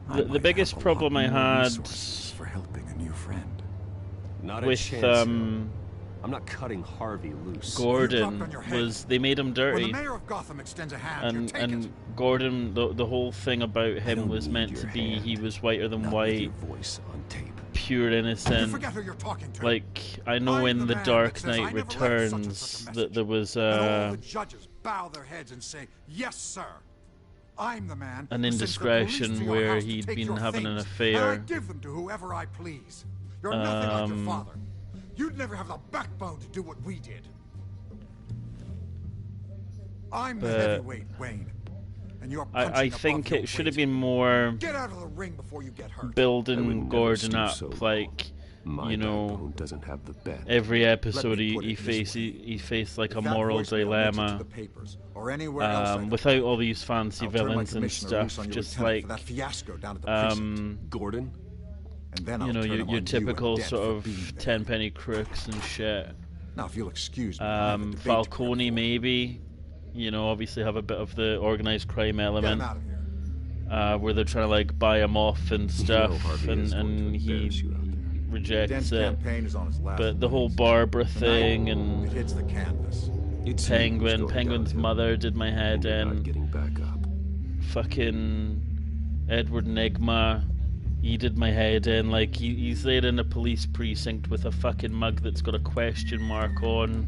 I the might biggest have a problem lot I more had resources for helping a new friend. Not a with chance. I'm not cutting Harvey loose. Gordon was they made him When dirty, the mayor of Gotham extends a hand, you take and it. Gordon, the whole thing about him don't was need meant your to be hand. he was whiter than Not with white, your voice on tape. pure You innocent. forget who you're talking to. Like I know I'm in the The man Dark that says, "I Knight never read such and Returns such a that message." there was And all the judges bow their heads and say, "Yes, sir. I'm the man an who sends the police indiscretion to your where house to he'd take been your having an things, affair. And I give them to whoever I please. You're nothing like your father. You'd never have the backbone to do what we did. I'm the But heavyweight, Wayne. And you're punching I above think your it should have weight. been more Get out of the ring before you get hurt. building Gordon stoop up, so low. like My you know, backbone doesn't have the bend. every episode me put he it this faced like a If that moral voicemail makes it to dilemma. the papers, or anywhere else I Without all these fancy I'll turn my villains and commissioner loose stuff, on your just lieutenant like for that fiasco down at the precinct. Gordon? And then you I'll know turn him your on you typical and Dad sort for of being there. tenpenny crooks and shit. Now, if you'll excuse me, I have a debate to Falcone maybe, you know, obviously have a bit of the organized crime Get him element, out of here. where they're trying to like buy him off and stuff, Harvey is going and to he embarrass you out there. rejects Dent's it. campaign is on its last But the whole legs. Barbara Tonight, thing it and hits the canvas. It's Penguin's mother did my head Not in. getting back up. Fucking Edward Nygma, he did my head in. Like he's there in a police precinct with a fucking mug that's got a question mark on,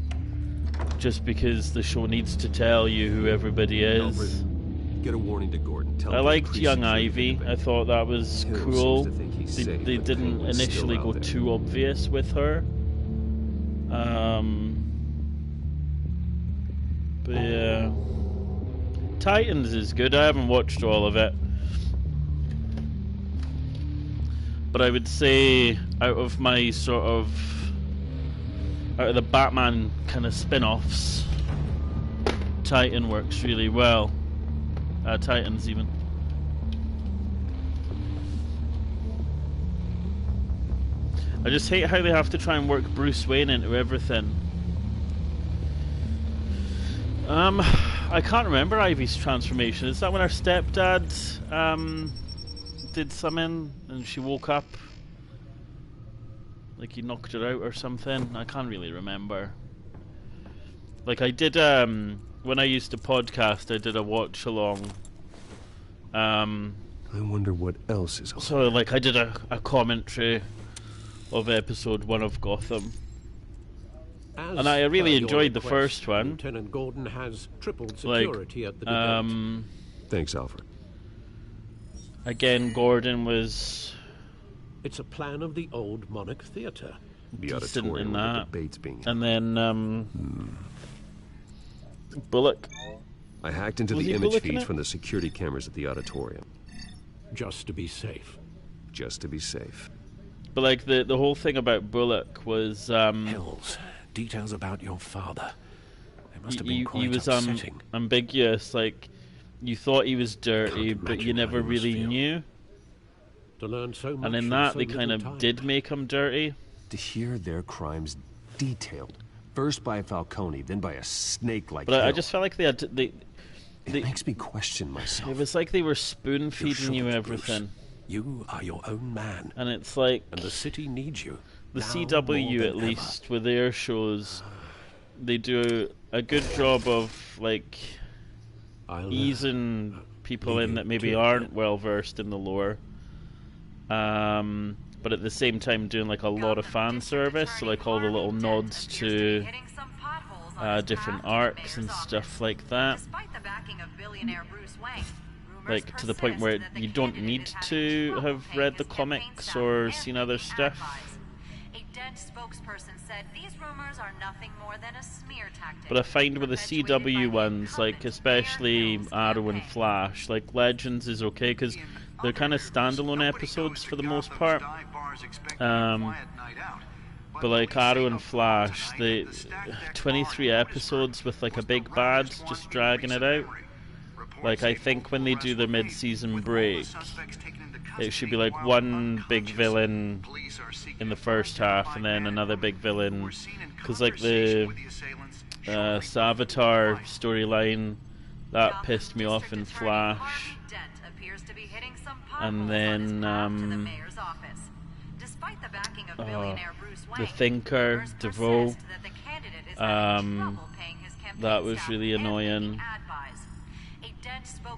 just because the show needs to tell you who everybody is. Get a warning to Gordon. Tell I him liked to Young increase Ivy. security. I thought that was Hill cool. seems to think he's safe, They but didn't Penguin's still initially out go there. too obvious with her. But yeah, Titans is good. I haven't watched all of it, but I would say out of the Batman kind of spin-offs, Titan works really well. Titans even. I just hate how they have to try and work Bruce Wayne into everything. I can't remember Ivy's transformation. Is that when her stepdad did something and she woke up? Like he knocked her out or something? I can't really remember. Like I did, when I used to podcast, I did a watch along. I wonder what else is on. So like I did a commentary of episode 1 of Gotham. And I really enjoyed the first one. Lieutenant Gordon has tripled security at the debate. Thanks, Alfred. Again, Gordon was... It's a plan of the old Monarch Theatre. The decent auditorium in where the that. debate's being And then, Bullock. I hacked into Was the he image Bullock in feeds it? from the security cameras at the auditorium. Just to be safe. Just to be safe. But like the whole thing about Bullock was... Hills. Details about your father. They must have been quite he was upsetting. ambiguous. Like, you thought he was dirty, but you never really knew. To learn so much And in in that, so they little kind of time. did make him dirty. To hear their crimes detailed, first by Falcone, then by a snake like But I Hill. just felt like they had It makes me question myself. It was like they were spoon feeding you everything. You are your own man. And it's like... And the city needs you. The now CW, more at than least, with their shows, they do a good job of, like, easing people in that maybe aren't well versed in the lore. But at the same time doing, like, a lot of fan service, so, like, all the little nods to different arcs and stuff like that. Like, to the point where you don't need to have read the comics or seen other stuff. But I find with the CW ones, like especially Arrow and Flash, like Legends is okay because they're kind of standalone episodes for the most part. But like Arrow and Flash, they 23 episodes with like a big bad just dragging it out. Like I think when they do the mid-season break, it should be like one big villain in the first half and then another big villain, because like the Savitar storyline, that pissed me off in Flash. And then the Thinker, DeVoe, that was really annoying.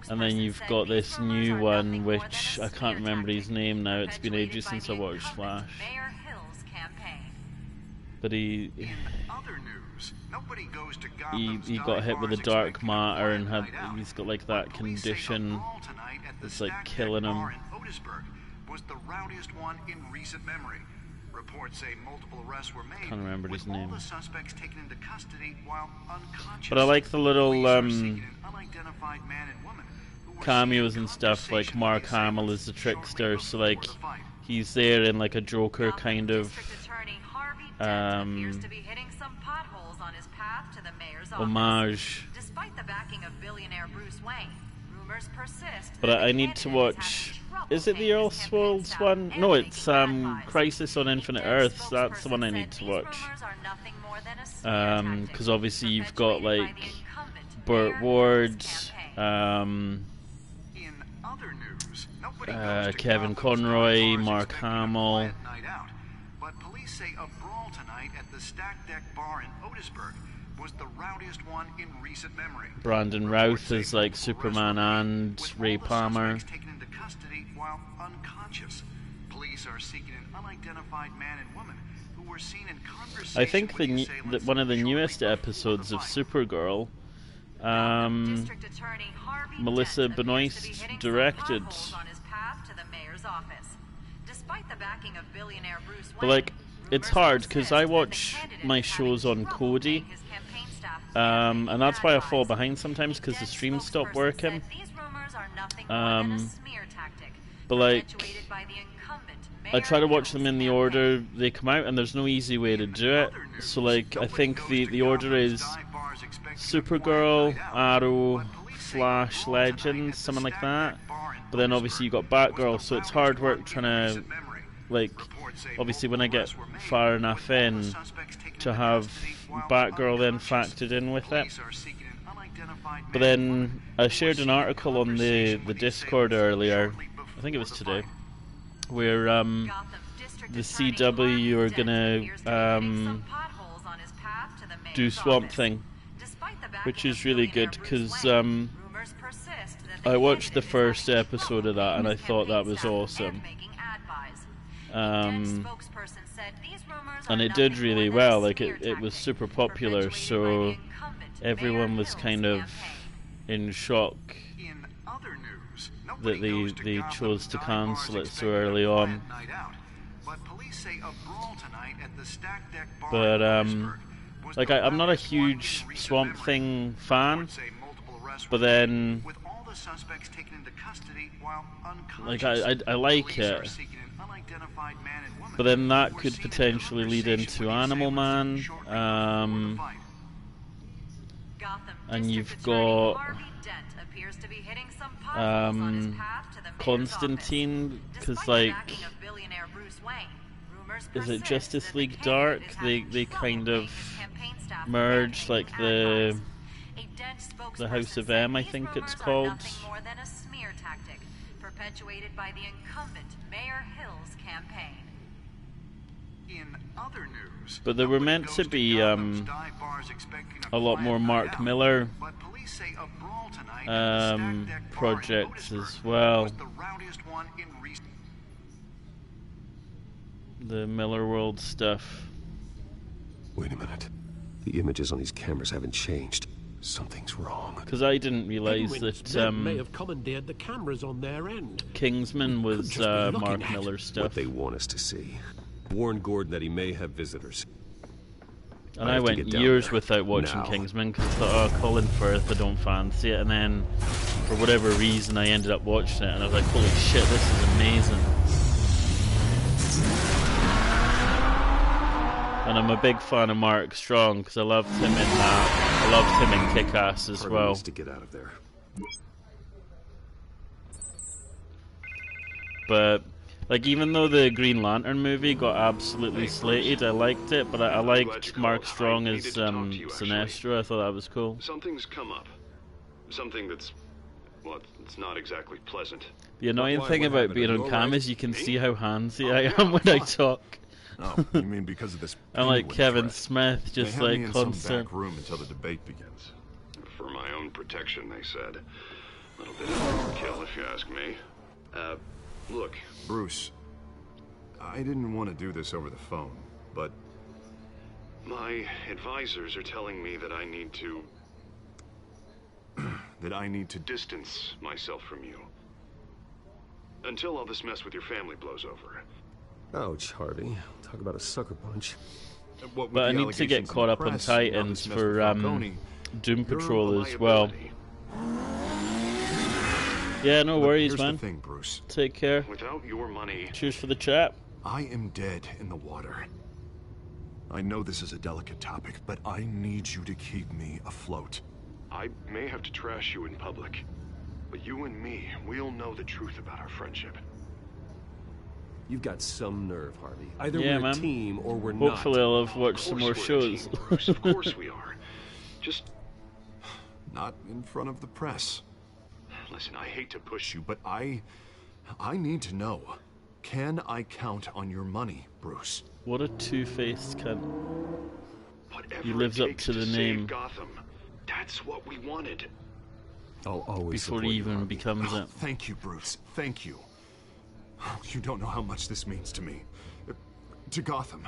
And then you've got this new one, which I can't remember his name now. It's been ages since I watched Flash. But he got hit with a dark matter and he's got like that condition that's like killing him. Was the rowdiest one in recent memory. Reports say multiple arrests were made. Can't remember his name. All the suspects taken into custody while unconscious. But I like the little unidentified man and woman cameos and stuff, like Mark Hamill is the trickster, so like he's there in like a Joker kind of homage. Despite the backing of billionaire Bruce Wayne, rumors persist. But I need to watch. Is it the Elseworlds one? No, it's Crisis on Infinite Earths. That's the one I need to watch. Because obviously you've got like Burt Ward, Kevin Conroy, Mark Hamill. But police say a brawl tonight at the Stack Deck Bar in Otisburg was the rowdiest one in recent memory. Brandon Routh is like Superman and Ray Palmer. Taken into custody while unconscious. Police are seeking an unidentified man and woman who were seen in conversation. I think one of the newest episodes of Supergirl Melissa Benoist directed. But like, it's hard because I watch my shows on Kodi, and that's why I fall behind sometimes because the streams stop working. But like, I try to watch them in the order they come out, and there's no easy way to do it. So like, I think the order is Supergirl, Arrow, Flash, Legends, something like that. But then obviously you got Batgirl, so it's hard work trying to, like, obviously when I get far enough in to have Batgirl then factored in with it. But then I shared an article on the Discord earlier, I think it was today, where the CW are gonna do Swamp Thing, which is really good because I watched the first episode of that and I thought that was awesome. And it did really well, like it was super popular, so everyone was kind of in shock that they chose to cancel it so early on. But like I'm not a huge Swamp Thing fan, but then like I like it, but then that could potentially lead into Animal Man, and you've got Constantine, because like, is it Justice League Dark? They kind of merge, like the House of M, I think it's called. Perpetuated by the incumbent Mayor Hill's campaign. In other news, but there were meant to be a lot more Mark Miller projects as well. The Miller World stuff. Wait a minute. The images on these cameras haven't changed. Something's wrong. Because I didn't realize that may have commandeered the cameras on their end. Kingsman was Mark Miller stuff. What they want us to see. Warn Gordon that he may have visitors. And I went years without watching Kingsman because I thought, oh, Colin Firth, I don't fancy it. And then, for whatever reason, I ended up watching it, and I was like, holy shit, this is amazing. And I'm a big fan of Mark Strong because I loved him in that. I loved him in Kick-Ass as well. To get out of there. But like, even though the Green Lantern movie got absolutely slated, I liked it. But I liked Mark Strong as Sinestro. I thought that was cool. Something's come up. Something that's, well, it's not exactly pleasant. The annoying thing about being on cam is you can see how handsy I am when I talk. Oh, you mean because of this? I'm like Kevin Smith, just they like me in constant. Some back room until the debate begins. For my own protection, they said. A little bit of overkill, if you ask me. Look, Bruce. I didn't want to do this over the phone, but my advisors are telling me that I need to distance myself from you until all this mess with your family blows over. Ouch, Harvey. Talk about a sucker punch. But I need to get caught up on Titans for Doom Patrol as well. Yeah, no worries, man. Here's the thing, Bruce. Take care. Without your money, cheers for the chat. I am dead in the water. I know this is a delicate topic, but I need you to keep me afloat. I may have to trash you in public, but you and me, we'll know the truth about our friendship. You've got some nerve, Harvey. Either we're a team or we're not. Hopefully I'll have watched some more shows. Of course we are. Just not in front of the press. Listen, I hate to push you, but I need to know. Can I count on your money, Bruce? What a two-faced cunt. Whatever he lives up to the name. Gotham. That's what we wanted. I'll always before he even becomes it. Thank you, Bruce. Thank you. You don't know how much this means to me. To Gotham.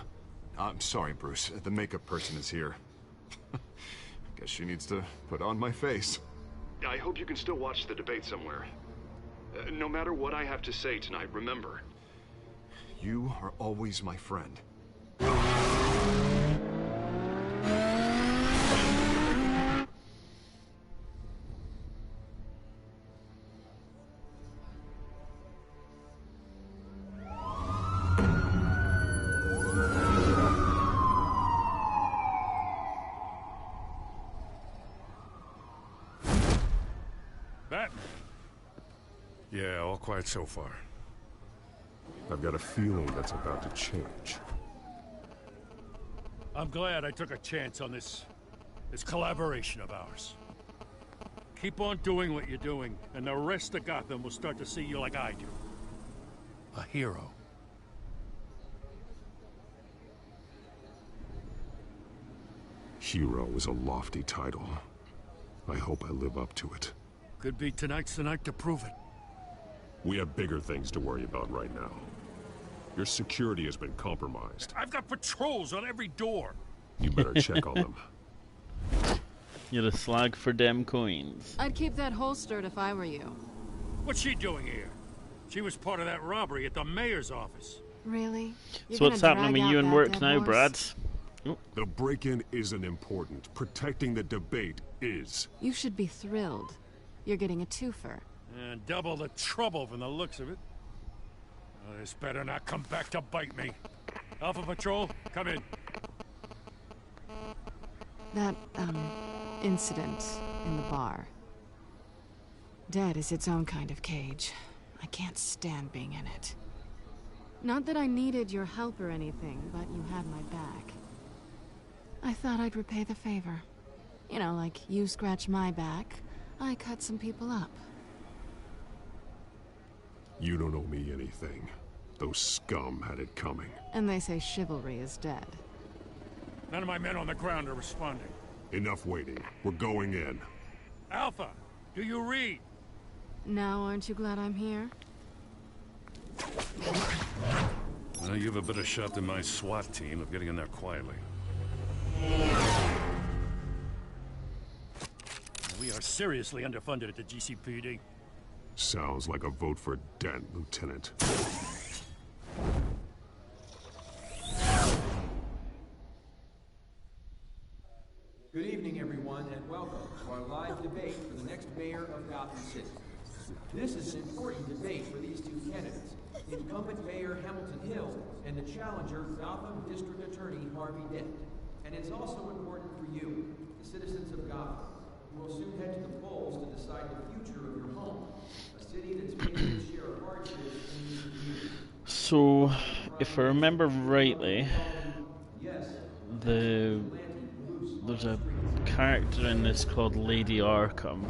I'm sorry, Bruce. The makeup person is here. Guess she needs to put on my face. I hope you can still watch the debate somewhere. No matter what I have to say tonight, remember, you are always my friend. Yeah, all quiet so far. I've got a feeling that's about to change. I'm glad I took a chance on this collaboration of ours. Keep on doing what you're doing, and the rest of Gotham will start to see you like I do. A hero. Hero is a lofty title. I hope I live up to it. Could be tonight's the night to prove it. We have bigger things to worry about right now. Your security has been compromised. I've got patrols on every door. You better check on them. You're a slag for them coins. I'd keep that holstered if I were you. What's she doing here? She was part of that robbery at the mayor's office. Really? So what's happening with you and work now, Brad? Oh. The break-in isn't important. Protecting the debate is. You should be thrilled. You're getting a twofer. And double the trouble from the looks of it. Oh, this better not come back to bite me. Alpha Patrol, come in. That, incident in the bar. Dead is its own kind of cage. I can't stand being in it. Not that I needed your help or anything, but you had my back. I thought I'd repay the favor. You know, like you scratch my back, I cut some people up. You don't owe me anything. Those scum had it coming. And they say chivalry is dead. None of my men on the ground are responding. Enough waiting. We're going in. Alpha, do you read? Now, aren't you glad I'm here? Well, you have a better shot than my SWAT team of getting in there quietly. We are seriously underfunded at the GCPD. Sounds like a vote for Dent, Lieutenant. Good evening, everyone, and welcome to our live debate for the next mayor of Gotham City. This is an important debate for these two candidates, incumbent Mayor Hamilton Hill and the challenger Gotham District Attorney Harvey Dent. And it's also important for you, the citizens of Gotham, who will soon head to the polls to decide the future of your home, a city that's facing its share of hardships in these communities. So, if I remember rightly, there's a character in this called Lady Arkham.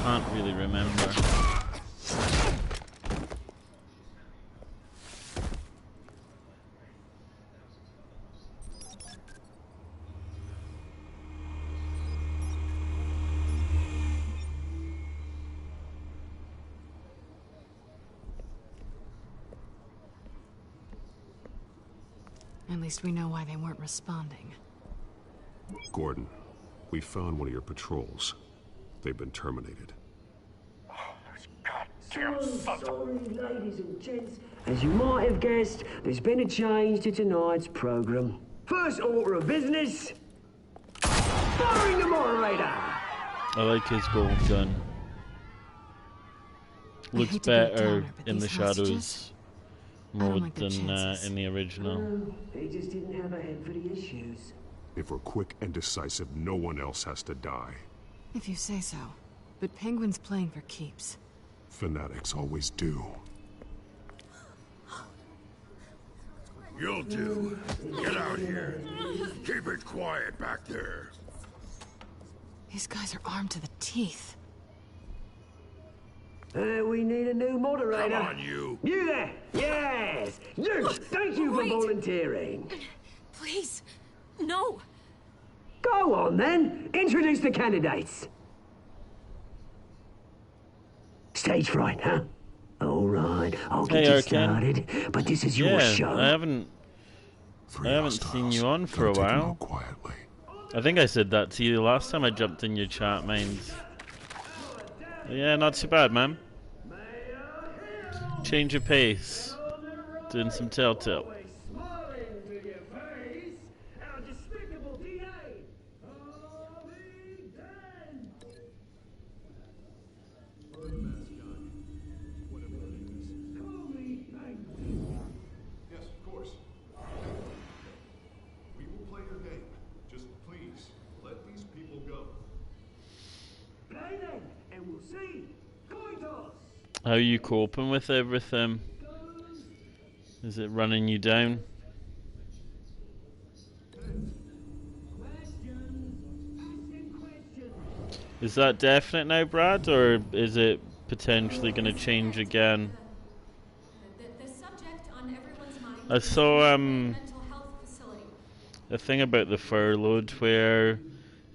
Can't really remember. At least we know why they weren't responding. Gordon, we found one of your patrols. They've been terminated. Sorry, ladies and gents. As you might have guessed, there's been a change to tonight's program. First order of business, firing the moderator. I like his gold gun. Looks better in the shadows more than in the original. They just didn't have a head for the issues. If we're quick and decisive, no one else has to die. If you say so. But Penguin's playing for keeps. Fanatics always do. You'll do. Get out here. Keep it quiet back there. These guys are armed to the teeth. We need a new moderator. Come on, you. You there. Yes. You. Thank you for volunteering. Please. No. Go on, then. Introduce the candidates. Stage fright, huh? All right, I'll get you started. But this is your show. I haven't seen you on for a while. Quietly. I think I said that to you the last time I jumped in your chat, Minds. Yeah, not too bad, man. Change of pace. Doing some TellTale. Yes, of course. We will play your game. Just please, let these people go. Play then, and we'll see. Coin toss. How are you coping with everything? Is it running you down? Is that definite now, Brad, or is it potentially going to change again? I saw a thing about the furloughed where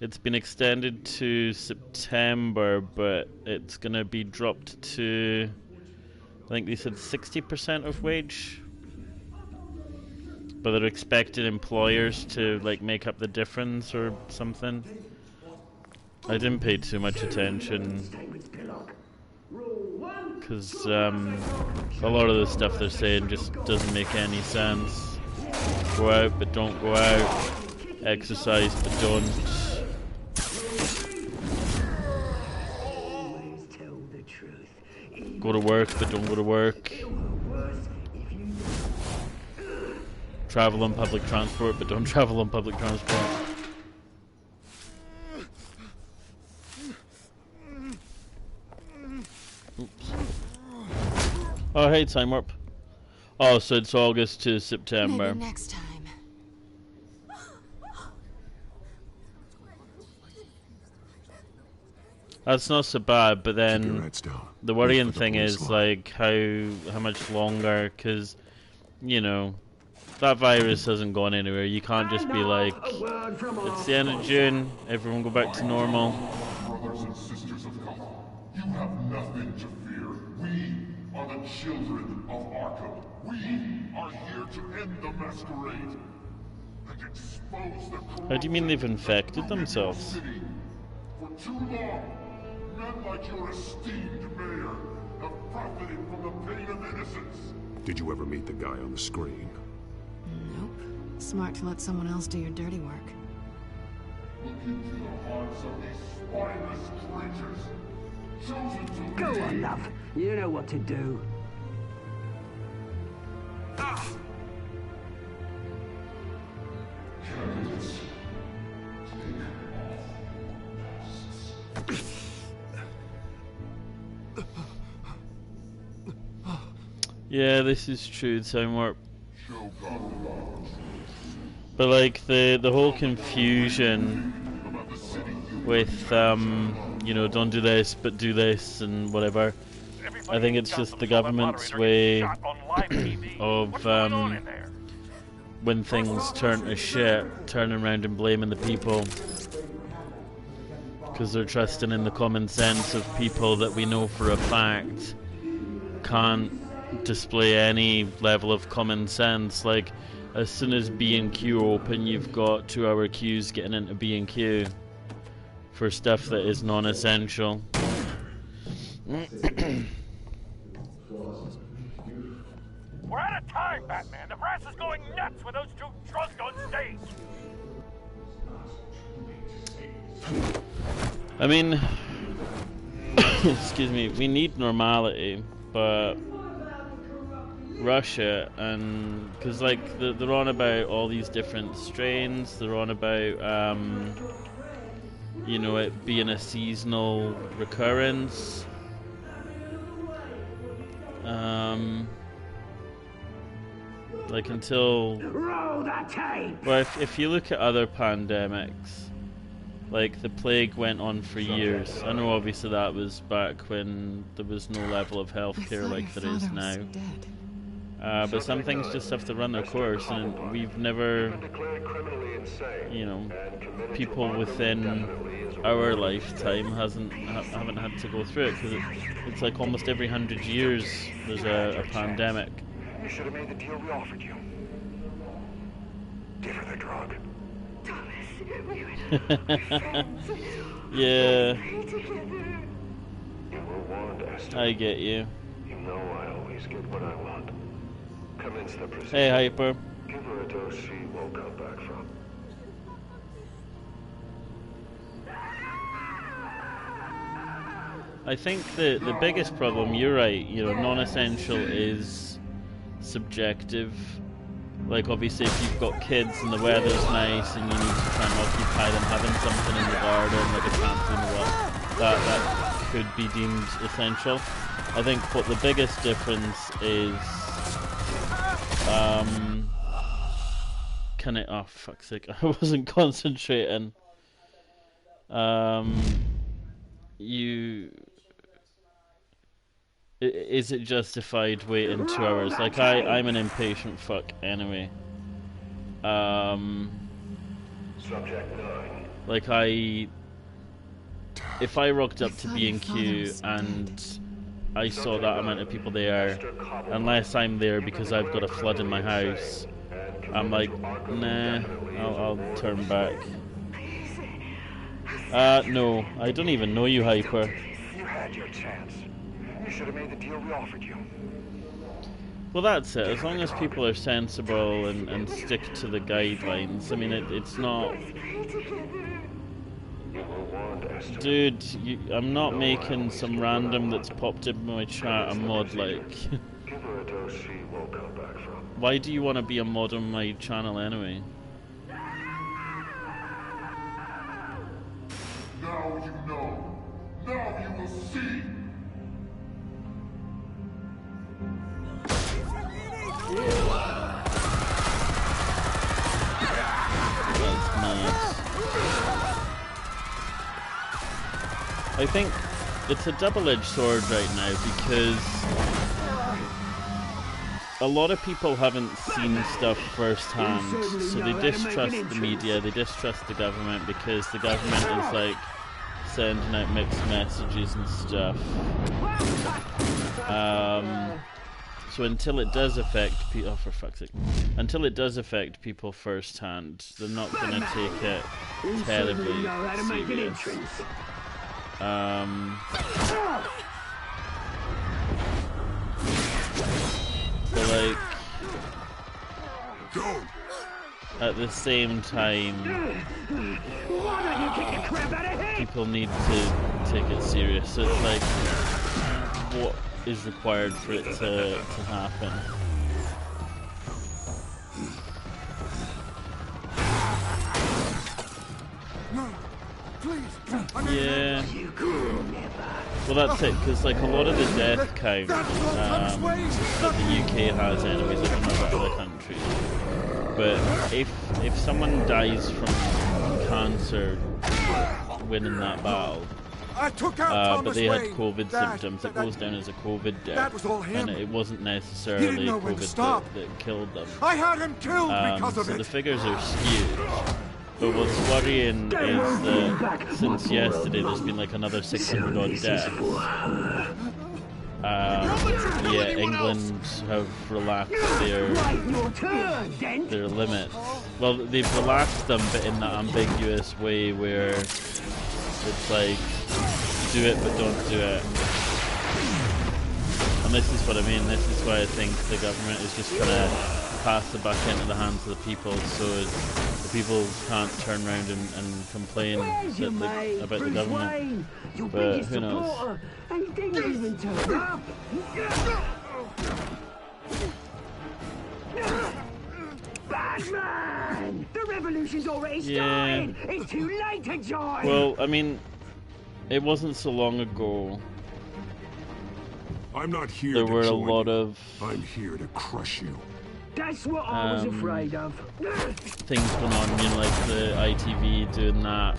it's been extended to September, but it's going to be dropped to, I think they said 60% of wage. But they're expecting employers to like make up the difference or something. I didn't pay too much attention because a lot of the stuff they're saying just doesn't make any sense. Go out but don't go out. Exercise but don't. Go to work but don't go to work. Travel on public transport but don't travel on public transport. Oops. Oh, hey, time warp. Oh, so it's August to September. Maybe next time. That's not so bad, but then the worrying thing is like how much longer, because you know that virus hasn't gone anywhere. You can't just be like, it's the end of June, everyone go back to normal. Brothers and sisters of Gotham, you have nothing to fear. We are the children of Arkham. We are here to end the masquerade and expose the How do you mean they've infected themselves? For too long, men like your esteemed mayor have profited from the pain of innocence. Did you ever meet the guy on the screen? Nope. Smart to let someone else do your dirty work. Look into the hearts of these spineless creatures, chosen to Go lead. on, love. You know what to do. Candidates, Yeah, this is true, time warp. But like the whole confusion with you know, don't do this but do this and whatever. I think it's just the government's way of when things turn to shit, turning around and blaming the people because they're trusting in the common sense of people that we know for a fact can't display any level of common sense. Like as soon as B&Q open, you've got 2-hour queues getting into B&Q for stuff that is non-essential. We're out of time, Batman. The brass is going nuts with those two drunks on stage. I mean, excuse me, we need normality, but rush it, and because like they're on about all these different strains, they're on about you know, it being a seasonal recurrence. Like until well, if you look at other pandemics, like the plague went on for years. I know obviously that was back when there was no level of healthcare like there is now. But some things just have to run their course, and we've never, you know, people within our lifetime haven't had to go through it, because it's like almost every 100 years there's a pandemic. You should have made the deal we offered you. Give her the drug. Thomas, Yeah. I get you. You know I always get what I want. Commence the procedure. Hey, Hyper. Give her a dose she won't come back from. I think the biggest problem, you're right, you know, non-essential is subjective. Like, obviously, if you've got kids and the weather's nice and you need to try and occupy them, having something in the garden, like a trampoline or what, that could be deemed essential. I think what the biggest difference is, can it, oh fuck's sake, I wasn't concentrating. Is it justified waiting 2 hours? Like, I'm an impatient fuck anyway. Subject 9. Like, if I rocked up to B&Q and I saw that amount of people there, unless I'm there because I've got a flood in my house, I'm like, nah, I'll turn back. No, I don't even know you, Hyper. You had your chance. You should have made the deal we offered you. Well, that's it. As long as people are sensible and stick to the guidelines. I mean, it's not... Dude, I'm not making some random that's popped in my chat a mod, like... Give her a dose she won't come back from. Why do you want to be a mod on my channel anyway? Now you know. Now you will see. That's mad. I think it's a double-edged sword right now because a lot of people haven't seen stuff firsthand, so they distrust the media, they distrust the government because the government is like sending out mixed messages and stuff. So until it does affect people, oh for fuck's sake, until it does affect people firsthand, they're not going to take it terribly serious. But like, at the same time, people need to take it serious. So it's like, what is required for it to happen? Yeah. Well, that's it, because like a lot of the death count that the UK has anyways, I don't know about other countries, but if someone dies from cancer winning that battle, but they had COVID symptoms, it goes down as a COVID death, and it wasn't necessarily COVID that killed them. I had him killed because of so it. the figures are skewed. But what's worrying is that since yesterday there's been like another 600 odd deaths. Yeah, England have relaxed their limits. Well, they've relaxed them, but in that ambiguous way where it's like, do it but don't do it. And this is what I mean, this is why I think the government is just trying to pass the buck into the hands of the people so the people can't turn around and complain about the government. But who knows? And he didn't even turn up. Batman! The revolution's already started! It's too late to join! Well, I mean, it wasn't so long ago. I'm not here there to were a join lot you. of I'm here to crush you. That's what I was afraid of. Things going on, you know, like the ITV doing that,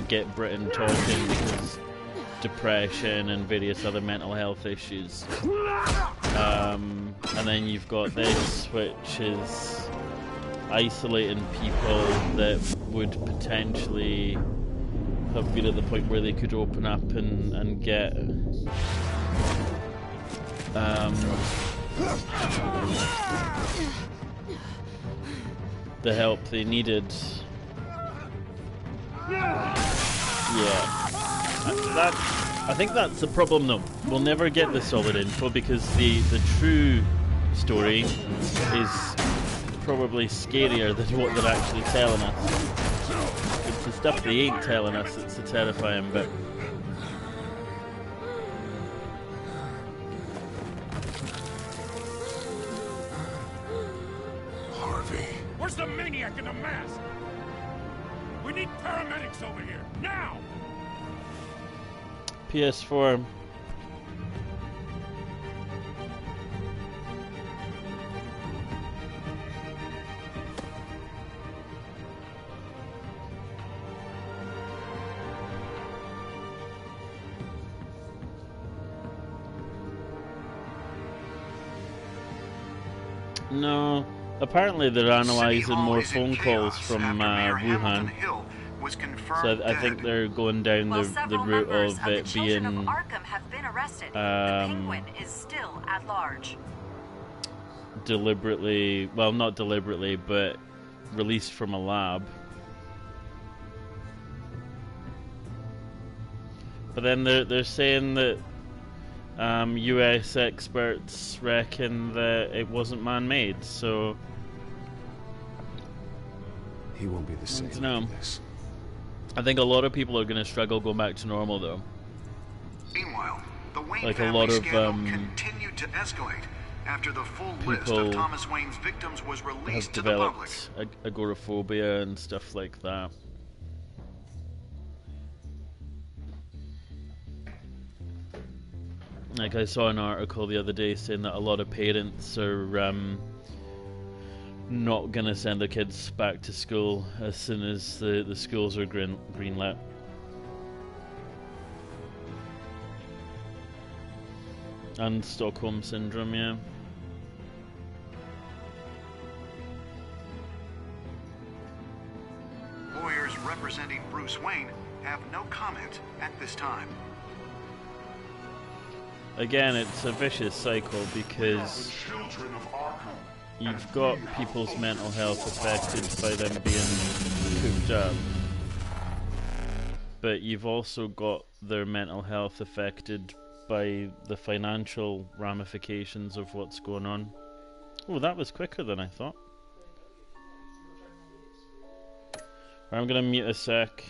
Get Britain talking because depression and various other mental health issues. And then you've got this, which is isolating people that would potentially have been at the point where they could open up and get the help they needed. I think that's the problem though. We'll never get the solid info because the true story is probably scarier than what they're actually telling us. It's the stuff they ain't telling us that's the terrifying bit. Harvey. Where's the maniac in the mask? We need paramedics over here, now! PS4. No, apparently they're analysing more phone calls from Wuhan. So I think they're going down the route of it being is still at large. Deliberately, well, not deliberately, but released from a lab. But then they're saying that US experts reckon that it wasn't man-made, so he won't be the same after this. I think a lot of people are going to struggle going back to normal, though. Meanwhile, the Wayne like family a lot of scandal continued to escalate after the full list of Thomas Wayne's victims was released to the public. Have developed agoraphobia and stuff like that. Like I saw an article the other day saying that a lot of parents are not gonna send their kids back to school as soon as the schools are greenlit. And Stockholm Syndrome, yeah. Lawyers representing Bruce Wayne have no comment at this time. Again, it's a vicious cycle because you've got people's mental health affected by them being cooped up, but you've also got their mental health affected by the financial ramifications of what's going on. Oh, that was quicker than I thought. I'm gonna mute a sec.